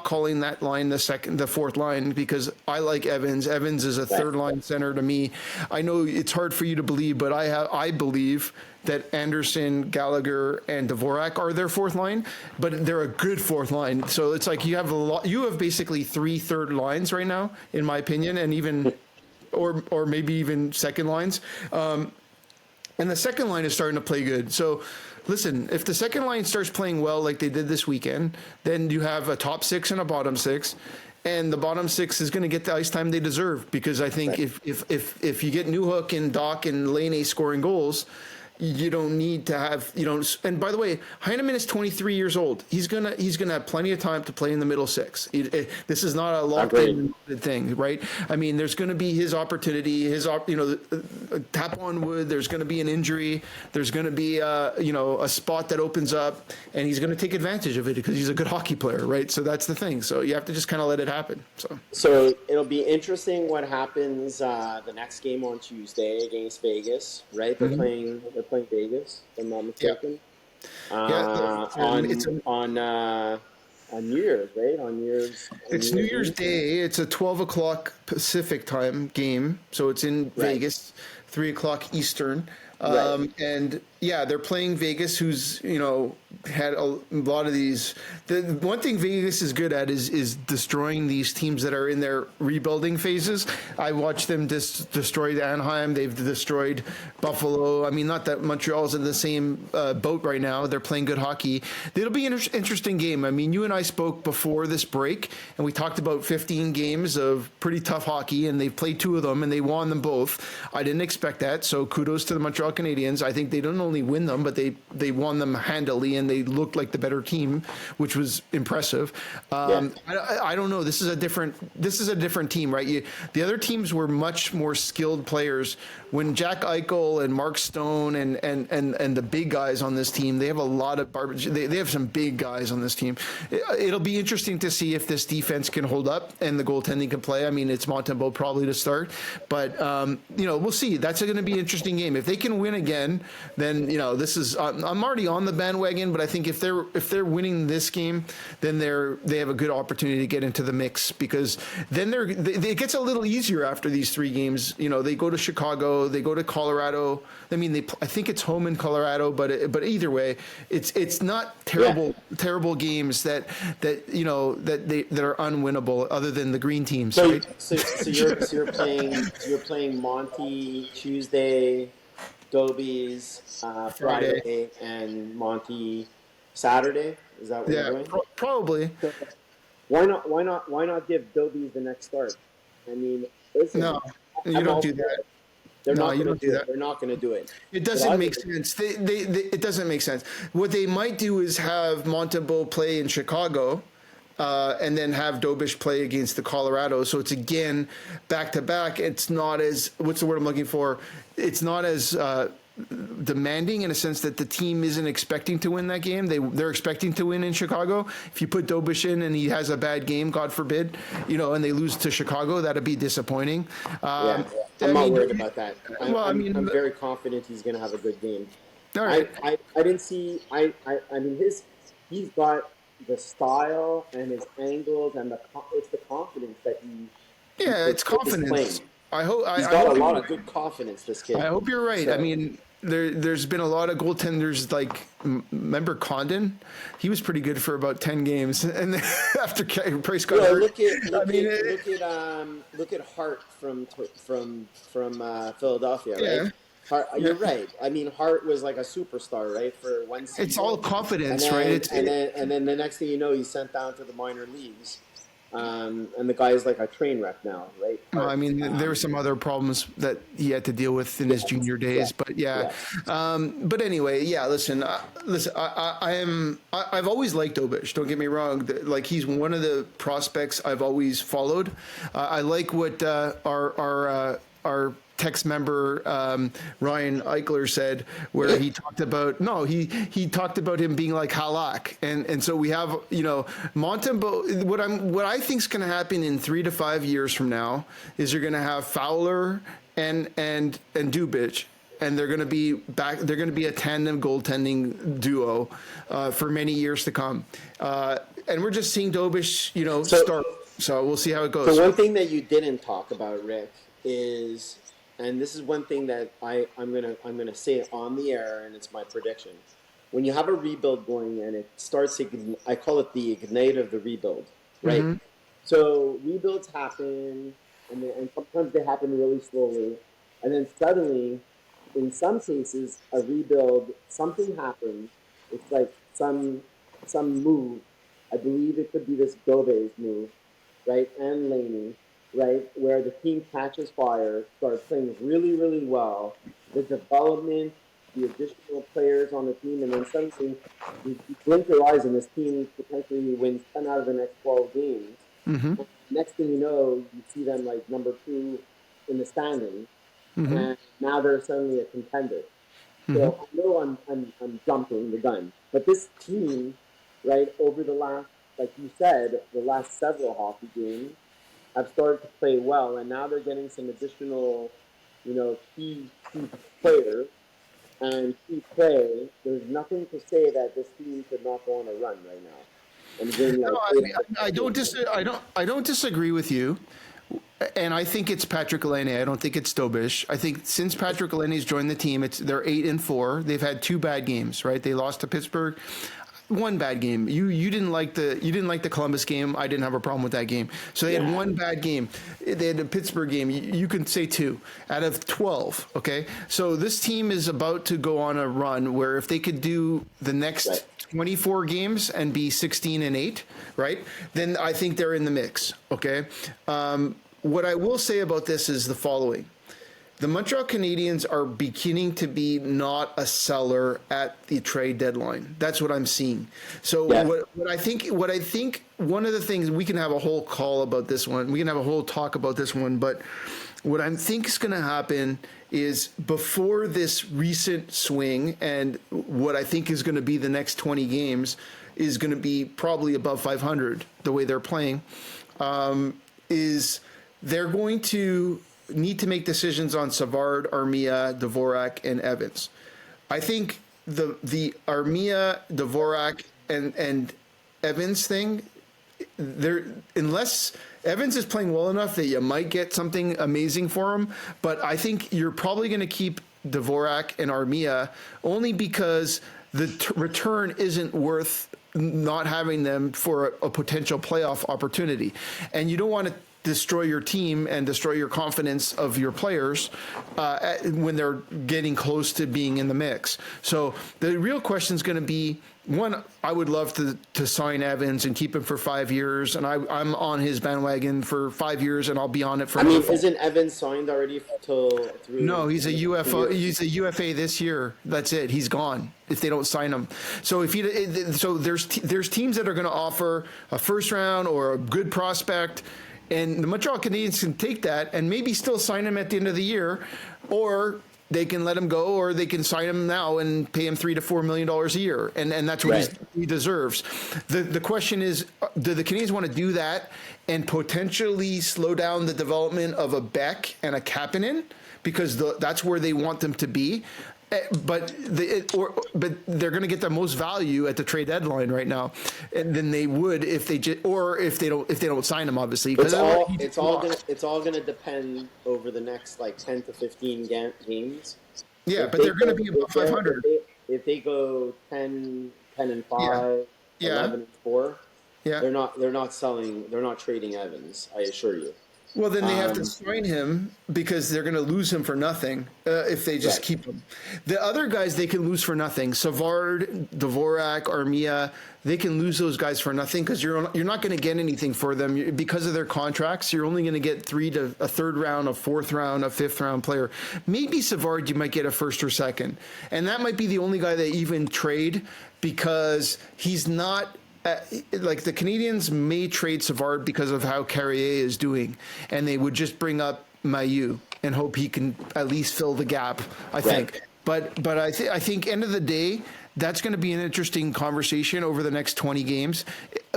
Speaker 1: calling that line the fourth line because I like Evans. Evans is a third line center to me. I know it's hard for you to believe, but I believe that Anderson, Gallagher, and Dvorak are their fourth line, but they're a good fourth line. So it's like you have basically 3 third lines right now, in my opinion, and even or maybe even second lines. And the second line is starting to play good. So listen, if the second line starts playing well like they did this weekend, then you have a top 6 and a bottom 6. And the bottom 6 is going to get the ice time they deserve, because I think if you get Newhook and Dach and Laine scoring goals, you don't need to have, and by the way, Heineman is 23 years old. He's gonna have plenty of time to play in the middle 6. This is not a locked in thing, right? I mean, there's going to be his opportunity, tap on wood. There's going to be an injury. There's going to be a spot that opens up, and he's going to take advantage of it because he's a good hockey player, right? So that's the thing. So you have to just kind of let it happen.
Speaker 2: So it'll be interesting what happens the next game on Tuesday against Vegas, right? They're playing Vegas, if I'm not mistaken. On New Year's, right? It's
Speaker 1: New Year's Day. It's a 12 o'clock Pacific time game, so it's in Vegas, 3 o'clock Eastern. And they're playing Vegas, who's had a lot of these. The one thing Vegas is good at is destroying these teams that are in their rebuilding phases. I watched them destroy Anaheim. They've destroyed Buffalo. I mean, not that Montreal's in the same boat right now. They're playing good hockey. It'll be an interesting game. I mean, you and I spoke before this break, and we talked about 15 games of pretty tough hockey, and they've played 2 of them, and they won them both. I didn't expect that, so kudos to the Montreal Canadiens. I think they didn't only win them, but they won them handily, and they looked like the better team, which was impressive. I don't know. This is a different team, right? The other teams were much more skilled players. When Jack Eichel and Mark Stone and the big guys on this team, they have a lot of garbage. They have some big guys on this team. It'll be interesting to see if this defense can hold up and the goaltending can play. I mean, it's Montembeault probably to start, but we'll see. That's going to be an interesting game. If they can win again, then this is. I'm already on the bandwagon, but I think if they're winning this game, then they have a good opportunity to get into the mix, because then it gets a little easier after these 3 games. They go to Chicago, they go to Colorado. I mean, I think it's home in Colorado, but either way, it's not terrible games that are unwinnable other than the green teams.
Speaker 2: So,
Speaker 1: right?
Speaker 2: so you're playing Monty Tuesday, Dobes Friday, and Monty Saturday. Is that what you're doing?
Speaker 1: Probably.
Speaker 2: So why not give Dobes the next start? I mean, listen,
Speaker 1: no, you don't do that.
Speaker 2: They're not going to do that. They're not going to do it.
Speaker 1: It doesn't make sense. It doesn't make sense. What they might do is have Montembeault play in Chicago, and then have Dobes play against the Colorado. So it's again back to back. It's not as, what's the word I'm looking for? It's not as demanding in a sense that the team isn't expecting to win that game. They're expecting to win in Chicago. If you put Dobes in and he has a bad game, God forbid, and they lose to Chicago, that'd be disappointing.
Speaker 2: I'm not worried about that. I'm very confident he's going to have a good game.
Speaker 1: All right.
Speaker 2: I didn't see. I mean, he's got the style and his angles and it's the confidence that he.
Speaker 1: Yeah, it's confidence.
Speaker 2: He's got a lot of good confidence, this kid.
Speaker 1: I hope you're right.
Speaker 2: So,
Speaker 1: I mean, there's been a lot of goaltenders like remember Condon, he was pretty good for about 10 games, and then after Price got hurt.
Speaker 2: Look at Hart from Philadelphia, right?
Speaker 1: Yeah.
Speaker 2: Hart, you're right. I mean, Hart was like a superstar, right, for one season.
Speaker 1: It's all confidence,
Speaker 2: and then,
Speaker 1: right?
Speaker 2: And then the next thing you know, he's sent down to the minor leagues. And the guy's like a train wreck now, right?
Speaker 1: No, I mean, there were some other problems that he had to deal with in his junior days, but yeah. But anyway, yeah. Listen, I've always liked Dobes. Don't get me wrong. Like, he's one of the prospects I've always followed. I like what our text member Ryan Eichler said, where he talked about he talked about him being like Halak, and so we have Montembeault. What I think is going to happen in 3 to 5 years from now is you're going to have Fowler and Dubich, and they're going to be back. They're going to be a tandem goaltending duo for many years to come, and we're just seeing Dobes start. So we'll see how it goes.
Speaker 2: So one thing that you didn't talk about, Rick, is. And this is one thing that I'm gonna say on the air, and it's my prediction. When you have a rebuild going and it starts, I call it the ignite of the rebuild, right? Mm-hmm. So rebuilds happen, and sometimes they happen really slowly, and then suddenly, in some cases, a rebuild, something happens. It's like some move. I believe it could be this Dobes move, right? And Laine. Right, where the team catches fire, starts playing really, really well, the development, the additional players on the team, and then suddenly you blink your eyes and this team potentially wins 10 out of the next 12 games. Mm-hmm. Next thing you know, you see them like number 2 in the standings, and now they're suddenly a contender. Mm-hmm. So I know I'm jumping the gun, but this team, right, over the last, like you said, the last several hockey games, have started to play well, and now they're getting some additional, key players and key play. There's nothing to say that this team could not go on a run right now. And then,
Speaker 1: I don't disagree with you, and I think it's Patrick Laine. I don't think it's Dobes. I think since Patrick Laine's joined the team, they're 8-4. They've had 2 bad games, right? They lost to Pittsburgh. 1 bad game. You didn't like the Columbus game. I didn't have a problem with that game. So they had 1 bad game. They had the Pittsburgh game. You can say 2 out of 12. Okay. So this team is about to go on a run where if they could do the next 24 games and be 16-8, right? Then I think they're in the mix. Okay. What I will say about this is the following. The Montreal Canadiens are beginning to be not a seller at the trade deadline. That's what I'm seeing. So what I think one of the things, we can have a whole call about this one. We can have a whole talk about this one. But what I think is going to happen is before this recent swing and what I think is going to be the next 20 games is going to be probably above 500 the way they're playing, is they're going to need to make decisions on Savard, Armia, Dvorak, and Evans. I think the Armia, Dvorak, and Evans thing, unless Evans is playing well enough that you might get something amazing for him, but I think you're probably going to keep Dvorak and Armia only because the return isn't worth not having them for a potential playoff opportunity. And you don't want to destroy your team and destroy your confidence of your players when they're getting close to being in the mix. So the real question is going to be, one, I would love to sign Evans and keep him for 5 years, and I'm on his bandwagon for 5 years, and I'll be on it for.
Speaker 2: Isn't Evans signed already till 3?
Speaker 1: No, he's a UFO. He's a UFA this year. That's it. He's gone if they don't sign him. So there's teams that are going to offer a first round or a good prospect. And the Montreal Canadiens can take that and maybe still sign him at the end of the year, or they can let him go, or they can sign him now and pay him $3 to $4 million a year, and that's what he deserves. The question is, do the Canadiens want to do that and potentially slow down the development of a Beck and a Kapanen because that's where they want them to be? But they're going to get the most value at the trade deadline right now, and then they would if they don't sign him, obviously.
Speaker 2: It's all going to depend over the next 10 to 15 games
Speaker 1: Yeah, but they're going to be above 500.
Speaker 2: If they go 10-5,
Speaker 1: Yeah.
Speaker 2: 11-4,
Speaker 1: Yeah.
Speaker 2: they're not selling. They're not trading Evans. I assure you.
Speaker 1: Well, then they have to sign him because they're going to lose him for nothing if they just keep him. The other guys they can lose for nothing. Savard, Dvorak, Armia, they can lose those guys for nothing because you're not going to get anything for them because of their contracts. You're only going to get a third round, a fourth round, a fifth round player. Maybe Savard you might get a first or second, and that might be the only guy they even trade because he's not. Like the Canadians may trade Savard because of how Carrier is doing, and they would just bring up Mailloux and hope he can at least fill the gap. I think, but I think end of the day, that's going to be an interesting conversation over the next 20 games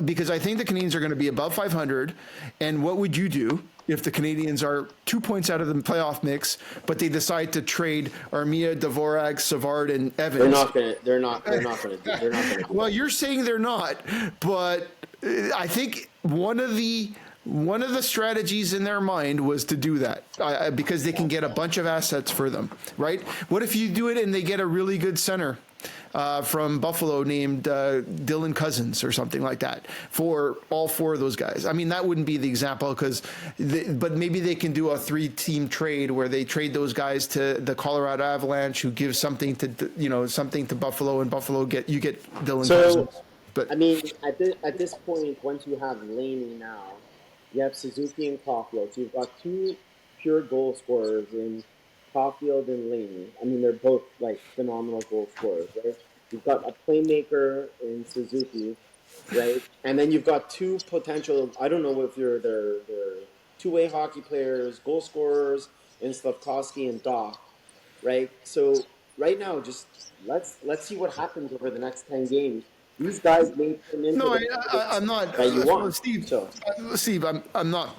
Speaker 1: because I think the Canadians are going to be above 500. And what would you do if the Canadians are 2 points out of the playoff mix, but they decide to trade Armia, Dvorak, Savard, and Evans?
Speaker 2: They're not going to.
Speaker 1: Well, you're saying they're not, but I think one of the strategies in their mind was to do that because they can get a bunch of assets for them, right? What if you do it and they get a really good center? From Buffalo named Dylan Cousins or something like that for all four of those guys. I mean, that wouldn't be the example but maybe they can do a 3-team trade where they trade those guys to the Colorado Avalanche who gives something to Buffalo and Buffalo get Dylan Cousins. But
Speaker 2: I mean, at this point, once you have Laine now, you have Suzuki and Caufield. So you've got two pure goal scorers in Caufield and Laine. I mean, they're both like phenomenal goal scorers, right? You've got a playmaker in Suzuki, right? And then you've got two potential. I don't know if they're two-way hockey players, goal scorers in Slafkovsky and Dach, right? So right now, just let's see what happens over the next 10 games. These guys may turn into
Speaker 1: I'm not.
Speaker 2: That you want.
Speaker 1: Steve, I'm not.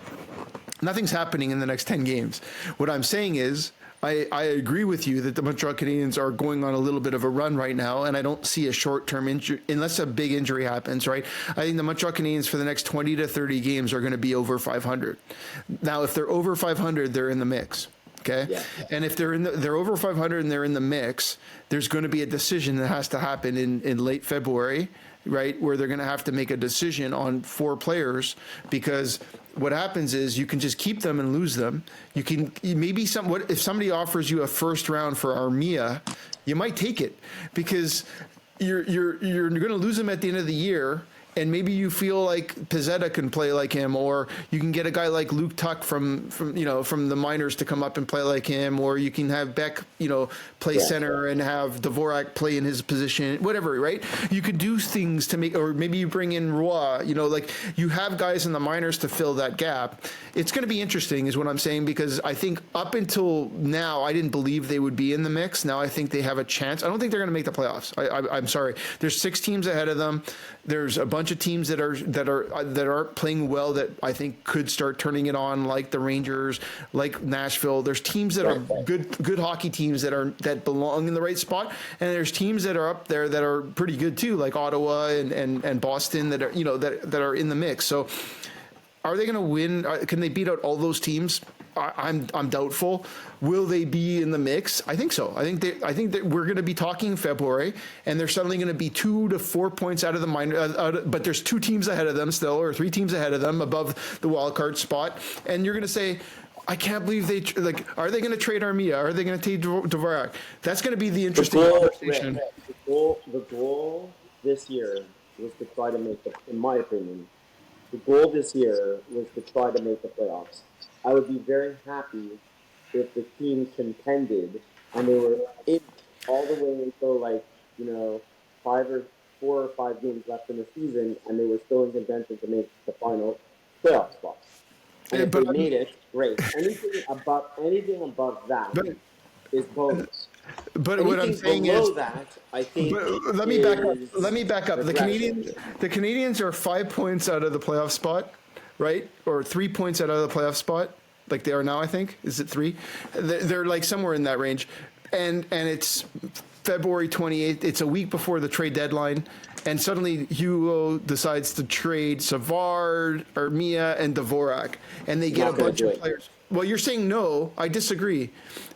Speaker 1: Nothing's happening in the next 10 games. What I'm saying is, I agree with you that the Montreal Canadiens are going on a little bit of a run right now, and I don't see a short-term injury, unless a big injury happens, right? I think the Montreal Canadiens for the next 20 to 30 games are going to be over 500. Now, if they're over 500, they're in the mix. Okay. Yeah. And if they're over 500 and they're in the mix, there's going to be a decision that has to happen in late February, right? Where they're going to have to make a decision on 4 players because what happens is you can just keep them and lose them. You can if somebody offers you a first round for Armia, you might take it because you're going to lose them at the end of the year. And maybe you feel like Pizzetta can play like him, or you can get a guy like Luke Tuck from the minors to come up and play like him, or you can have Beck, play center and have Dvorak play in his position, whatever, right? You could do things to make, or maybe you bring in Roy, like you have guys in the minors to fill that gap. It's going to be interesting is what I'm saying, because I think up until now, I didn't believe they would be in the mix. Now I think they have a chance. I don't think they're going to make the playoffs. I'm sorry. There's 6 teams ahead of them. There's a bunch of teams that aren't playing well that I think could start turning it on, like the Rangers, like Nashville. There's teams that are good hockey teams that belong in the right spot, and there's teams that are up there that are pretty good too, like Ottawa and Boston that are that are in the mix. So, are they going to win? Can they beat out all those teams? I'm doubtful. Will they be in the mix? I think so. I think that we're going to be talking February, and they're suddenly going to be 2 to 4 points out of the minor. But there's 2 teams ahead of them still, or 3 teams ahead of them above the wild card spot, and you're going to say, I can't believe are they going to trade Armia? Are they going to take Dvorak? That's going to be the interesting conversation.
Speaker 2: The goal this year was to try to make in my opinion, the goal this year was to try to make the playoffs. I would be very happy if the team contended and they were in all the way until 4 or 5 games left in the season, and they were still in contention to make the final playoff spots. And if they made it, great. Anything above that is bonus.
Speaker 1: But what I'm saying is,
Speaker 2: I think.
Speaker 1: Let me back up. The Canadians are 5 points out of the playoff spot, right? Or 3 points out of the playoff spot, like they are now. I think is it 3? They're like somewhere in that range, and it's February 28th. It's a week before the trade deadline, and suddenly Hugo decides to trade Savard, Armia, and Dvorak, and they get a bunch of players. Well, you're saying no. I disagree,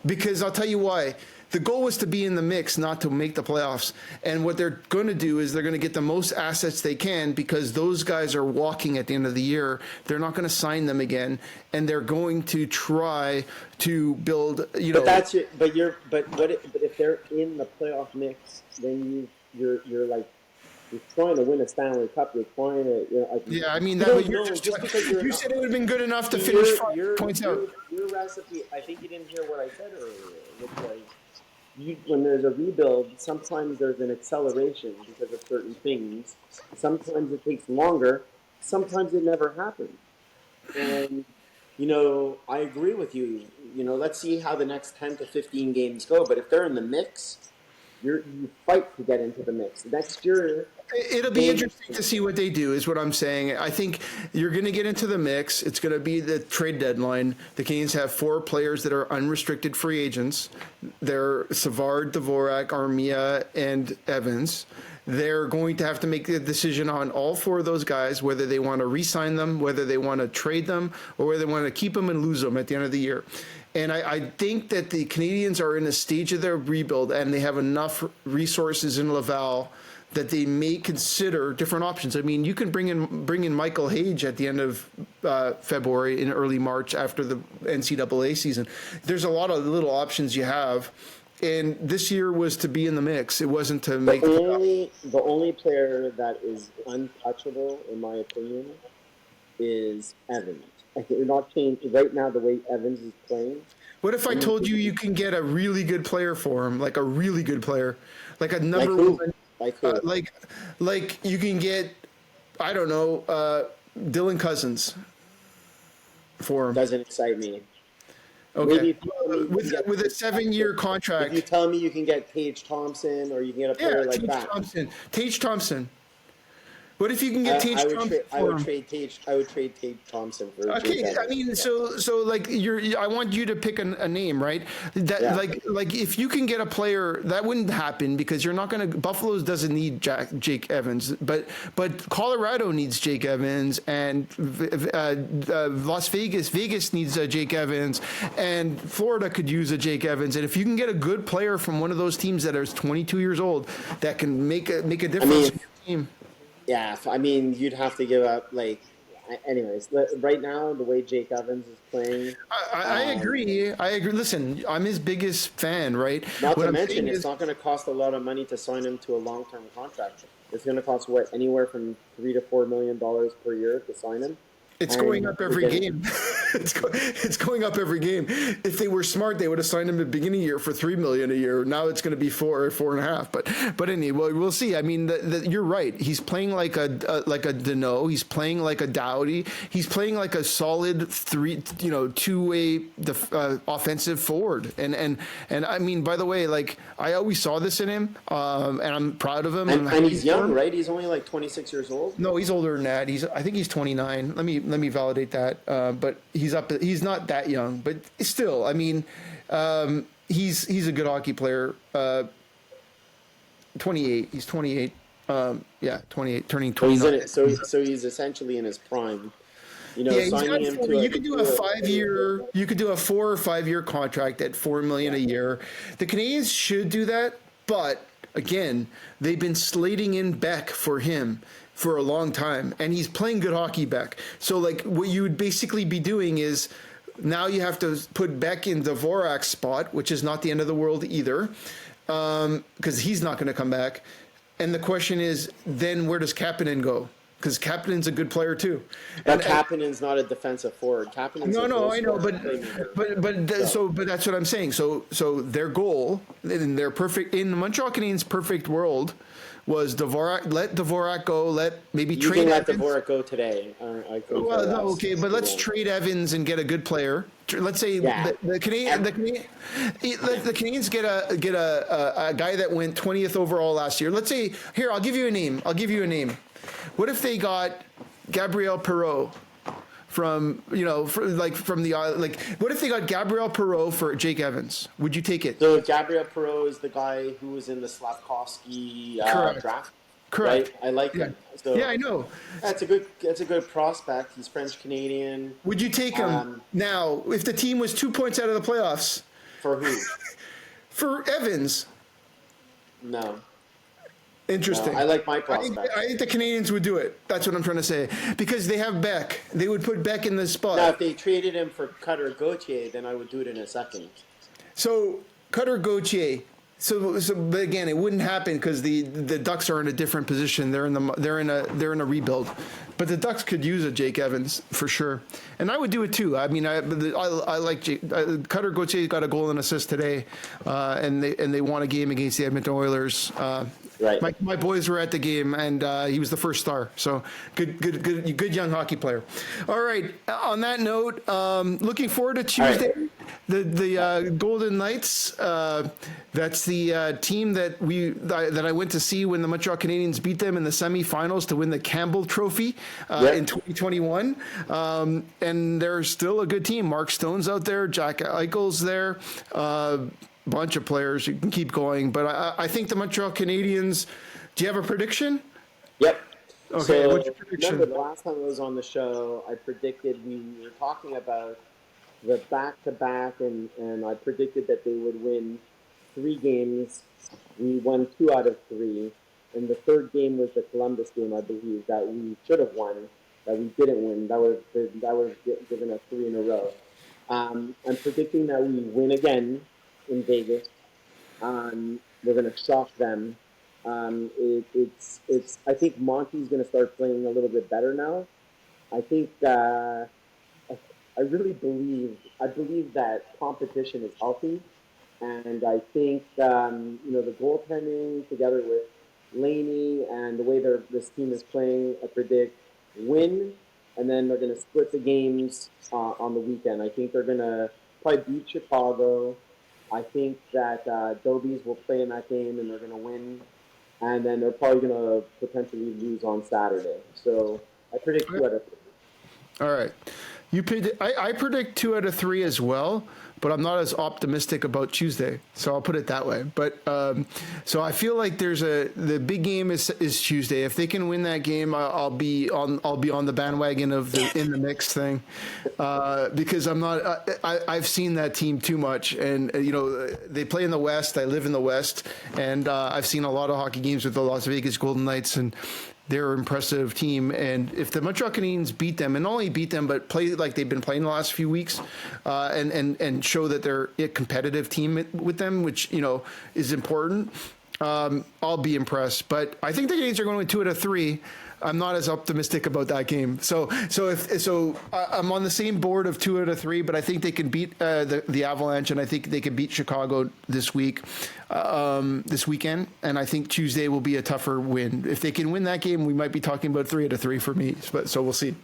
Speaker 1: because I'll tell you why. The goal was to be in the mix, not to make the playoffs. And what they're going to do is they're going to get the most assets they can because those guys are walking at the end of the year. They're not going to sign them again, and they're going to try to build.
Speaker 2: But if they're in the playoff mix, then you're like. You're trying to win a Stanley Cup. You're trying to,
Speaker 1: yeah. I mean, that you said it would have been good enough to finish 5 points out.
Speaker 2: Your recipe. I think you didn't hear what I said earlier, which was, when there's a rebuild, sometimes there's an acceleration because of certain things. Sometimes it takes longer. Sometimes it never happens. And I agree with you. Let's see how the next 10 to 15 games go. But if they're in the mix, you fight to get into the mix. Next year,
Speaker 1: it'll be interesting to see what they do, is what I'm saying. I think you're going to get into the mix. It's going to be the trade deadline. The Canadiens have 4 players that are unrestricted free agents. They're Savard, Dvorak, Armia, and Evans. They're going to have to make a decision on all 4 of those guys, whether they want to re-sign them, whether they want to trade them, or whether they want to keep them and lose them at the end of the year. And I think that the Canadiens are in a stage of their rebuild, and they have enough resources in Laval that they may consider different options. I mean, you can bring in Michael Hage at the end of February, in early March after the NCAA season. There's a lot of little options you have, and this year was to be in the mix. It wasn't to make
Speaker 2: the only player that is untouchable, in my opinion, is Evans. You're not changing right now the way Evans is playing.
Speaker 1: What if I told you can get a really good player for him, like a really good player, like a number one, like you can get, I don't know, Dylan Cousins for him.
Speaker 2: Doesn't excite me.
Speaker 1: Okay, with a 7-year contract.
Speaker 2: If you tell me you can get Tage Thompson, or you can get a player like that.
Speaker 1: Tage Thompson. What if you can get Tage Thompson?
Speaker 2: I would trade Tage Thompson for.
Speaker 1: Okay, I mean, so like I want you to pick a name, right? Like if you can get a player, that wouldn't happen because you're not going to. Buffalo doesn't need Jake Evans, but Colorado needs Jake Evans, and Las Vegas needs a Jake Evans, and Florida could use a Jake Evans, and if you can get a good player from one of those teams that is 22 years old that can make a difference in your team.
Speaker 2: Yeah, I mean, you'd have to give up, anyways, right now, the way Jake Evans is playing.
Speaker 1: I agree. Listen, I'm his biggest fan, right?
Speaker 2: Not to mention, it's not going to cost a lot of money to sign him to a long-term contract. It's going to cost, anywhere from $3 to $4 million per year to sign him.
Speaker 1: It's going up every game. It's going up every game. If they were smart, they would have signed him at the beginning of the year for $3 million a year. Now it's going to be 4 or 4.5. But anyway, we'll see. I mean, you're right. He's playing like a Deneau. He's playing like a Doughty. He's playing like a solid two-way offensive forward. And I mean, by the way, I always saw this in him, and I'm proud of him.
Speaker 2: And he's young, right? He's only 26 years old.
Speaker 1: No, he's older than that. I think he's 29. Let me validate that. But he's not that young, but still, I mean, he's a good hockey player. 28. He's 28. 28, turning 29.
Speaker 2: So he's essentially in his prime.
Speaker 1: You could do a 5-year, you could do a 4 or 5 year contract at $4 million a year. The Canadiens should do that, but again, they've been slating in Beck for him for a long time, and he's playing good hockey back. So what you would basically be doing is now you have to put Beck in Dvorak's spot, which is not the end of the world either, because he's not going to come back. And the question is, then where does Kapanen go? Because Kapanen's a good player too.
Speaker 2: But Kapanen's not a defensive forward.
Speaker 1: No, I know, but that's what I'm saying. So their goal in their in the Montreal Canadiens' perfect world was let Dvorak go, trade Evans. You can
Speaker 2: let Dvorak go today.
Speaker 1: But let's trade Evans and get a good player. Let's say the Canadiens get a guy that went 20th overall last year. Let's say, here, I'll give you a name. What if they got Gabriel Perreault what if they got Gabriel Perreault for Jake Evans? Would you take it?
Speaker 2: So Gabriel Perreault is the guy who was in the Slavkovsky draft.
Speaker 1: Correct.
Speaker 2: Right? I like that. So
Speaker 1: yeah, I know.
Speaker 2: That's a good prospect. He's French Canadian.
Speaker 1: Would you take him now if the team was 2 points out of the playoffs?
Speaker 2: For who?
Speaker 1: For Evans.
Speaker 2: No.
Speaker 1: Interesting.
Speaker 2: No, I like my prospect.
Speaker 1: I think the Canadians would do it. That's what I'm trying to say. Because they have Beck. They would put Beck in the spot.
Speaker 2: Now, if they traded him for Cutter Gauthier, then I would do it in a second.
Speaker 1: So, Cutter Gauthier. But again, it wouldn't happen because the Ducks are in a different position. They're in a rebuild, but the Ducks could use a Jake Evans for sure, and I would do it too. I mean, I like Jake. Cutter Gauthier got a goal and assist today, and they won a game against the Edmonton Oilers.
Speaker 2: Right.
Speaker 1: My boys were at the game, and he was the first star. So good young hockey player. All right. On that note, looking forward to Tuesday. Right. The Golden Knights. That's the team that I went to see when the Montreal Canadiens beat them in the semifinals to win the Campbell Trophy in 2021. And they're still a good team. Mark Stone's out there. Jack Eichel's there. Bunch of players. You can keep going. But I think the Montreal Canadiens, do you have a prediction?
Speaker 2: Yep.
Speaker 1: Okay,
Speaker 2: so,
Speaker 1: what's your prediction?
Speaker 2: Remember, the last time I was on the show, I predicted we were talking about the back-to-back, and I predicted that they would win 3 games. We won 2 out of 3. And the third game was the Columbus game, I believe, that we should have won, that we didn't win. That would have given us 3 in a row. I'm predicting that we win again in Vegas. We're going to shock them. I think Monty's going to start playing a little bit better now. I think I really believe that competition is healthy, and I think the goaltending together with Laine and the way this team is playing, I predict win, and then they're going to split the games on the weekend. I think they're going to probably beat Chicago. I think that Dobes will play in that game, and they're going to win, and then they're probably going to potentially lose on Saturday. So I predict 2 out of 3.
Speaker 1: All right. I predict 2 out of 3 as well, but I'm not as optimistic about Tuesday, so I'll put it that way. But so I feel like the big game is Tuesday. If they can win that game, I'll be on the bandwagon of the in the mix thing, because I'm not. I've seen that team too much, and they play in the West. I live in the West, and I've seen a lot of hockey games with the Las Vegas Golden Knights, and they're an impressive team. And if the Montreal Canadiens beat them, and not only beat them, but play like they've been playing the last few weeks, and show that they're a competitive team with them, which, is important, I'll be impressed. But I think the Canadiens are going to win 2 out of 3. I'm not as optimistic about that game. So I'm on the same board of 2 out of 3, but I think they can beat the Avalanche, and I think they can beat Chicago this weekend. And I think Tuesday will be a tougher win. If they can win that game, we might be talking about 3 out of 3 for me. But so we'll see.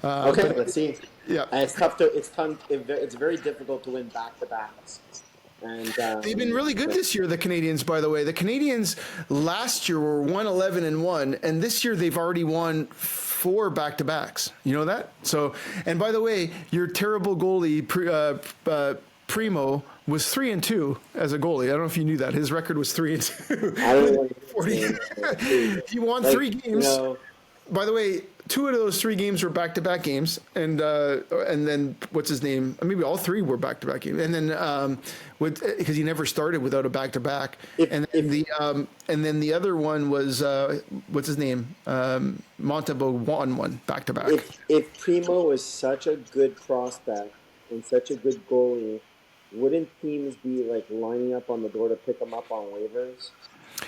Speaker 2: Okay, let's see.
Speaker 1: Yeah,
Speaker 2: and it's very difficult to win back-to-backs. And
Speaker 1: they've been really good this year, the Canadiens, by the way. The Canadiens last year were 1-11-1, and this year they've already won 4 back-to-backs. You know that? So, and by the way, your terrible goalie, Primo, was 3-2 as a goalie. I don't know if you knew that. His record was 3-2.
Speaker 2: I don't know.
Speaker 1: He won 3 games. By the way, 2 of those 3 games were back-to-back games, and then what's his name? Maybe all 3 were back-to-back games, and then because he never started without a back-to-back, and then the other one was what's his name? Montembeault won 1 back-to-back.
Speaker 2: If Primo was such a good prospect and such a good goalie, wouldn't teams be like lining up on the door to pick him up on waivers?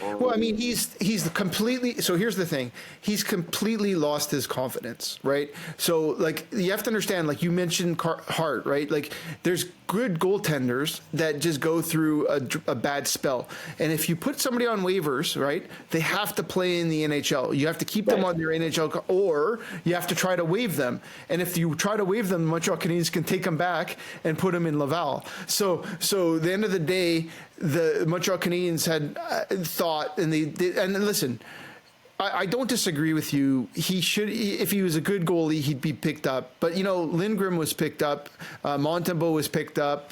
Speaker 1: Well, I mean, he's completely. So here's the thing: he's completely lost his confidence, right? So, like, you have to understand. Like you mentioned, Hart, right? Like, there's good goaltenders that just go through a bad spell, and if you put somebody on waivers, right, they have to play in the NHL. You have to keep them on your NHL, or you have to try to waive them. And if you try to waive them, the Montreal Canadiens can take them back and put them in Laval. So at the end of the day, the Montreal Canadiens had thought, and they did, and listen, I don't disagree with you. He should, if he was a good goalie, he'd be picked up. But, Lindgren was picked up. Montembeault was picked up.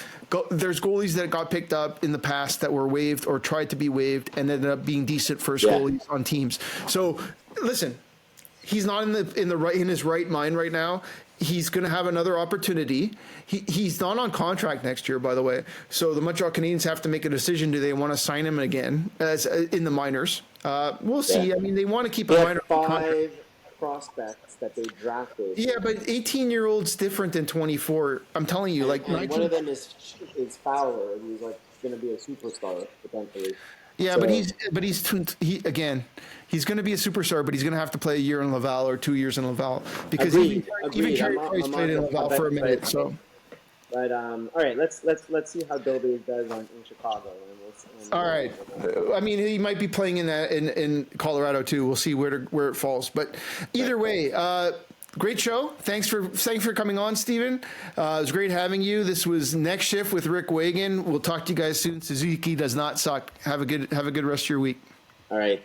Speaker 1: There's goalies that got picked up in the past that were waived or tried to be waived and ended up being decent first goalies on teams. So, listen, he's not in his right mind right now. he's going to have another opportunity. He's not on contract next year, by the way. So the Montreal Canadiens have to make a decision. Do they want to sign him again as in the minors? We'll see. I mean, they want to keep a minor
Speaker 2: contract. Prospects that they drafted.
Speaker 1: Yeah, but 18-year-old's different than 24. I'm telling you, like,
Speaker 2: and one of them is Fowler, and he's like going to be a superstar potentially.
Speaker 1: Yeah, so, but he's going to be a superstar, but he's going to have to play a year in Laval or 2 years in Laval because even Carey Price played in Laval for a minute. So,
Speaker 2: but all right, let's see how Dobes does in Chicago.
Speaker 1: All right, I mean he might be playing in Colorado too. We'll see where it falls. But either way, great show. Thanks for coming on, Steven. It was great having you. This was Next Shift with Rick Wagan. We'll talk to you guys soon. Suzuki does not suck. Have a good rest of your week.
Speaker 2: All right.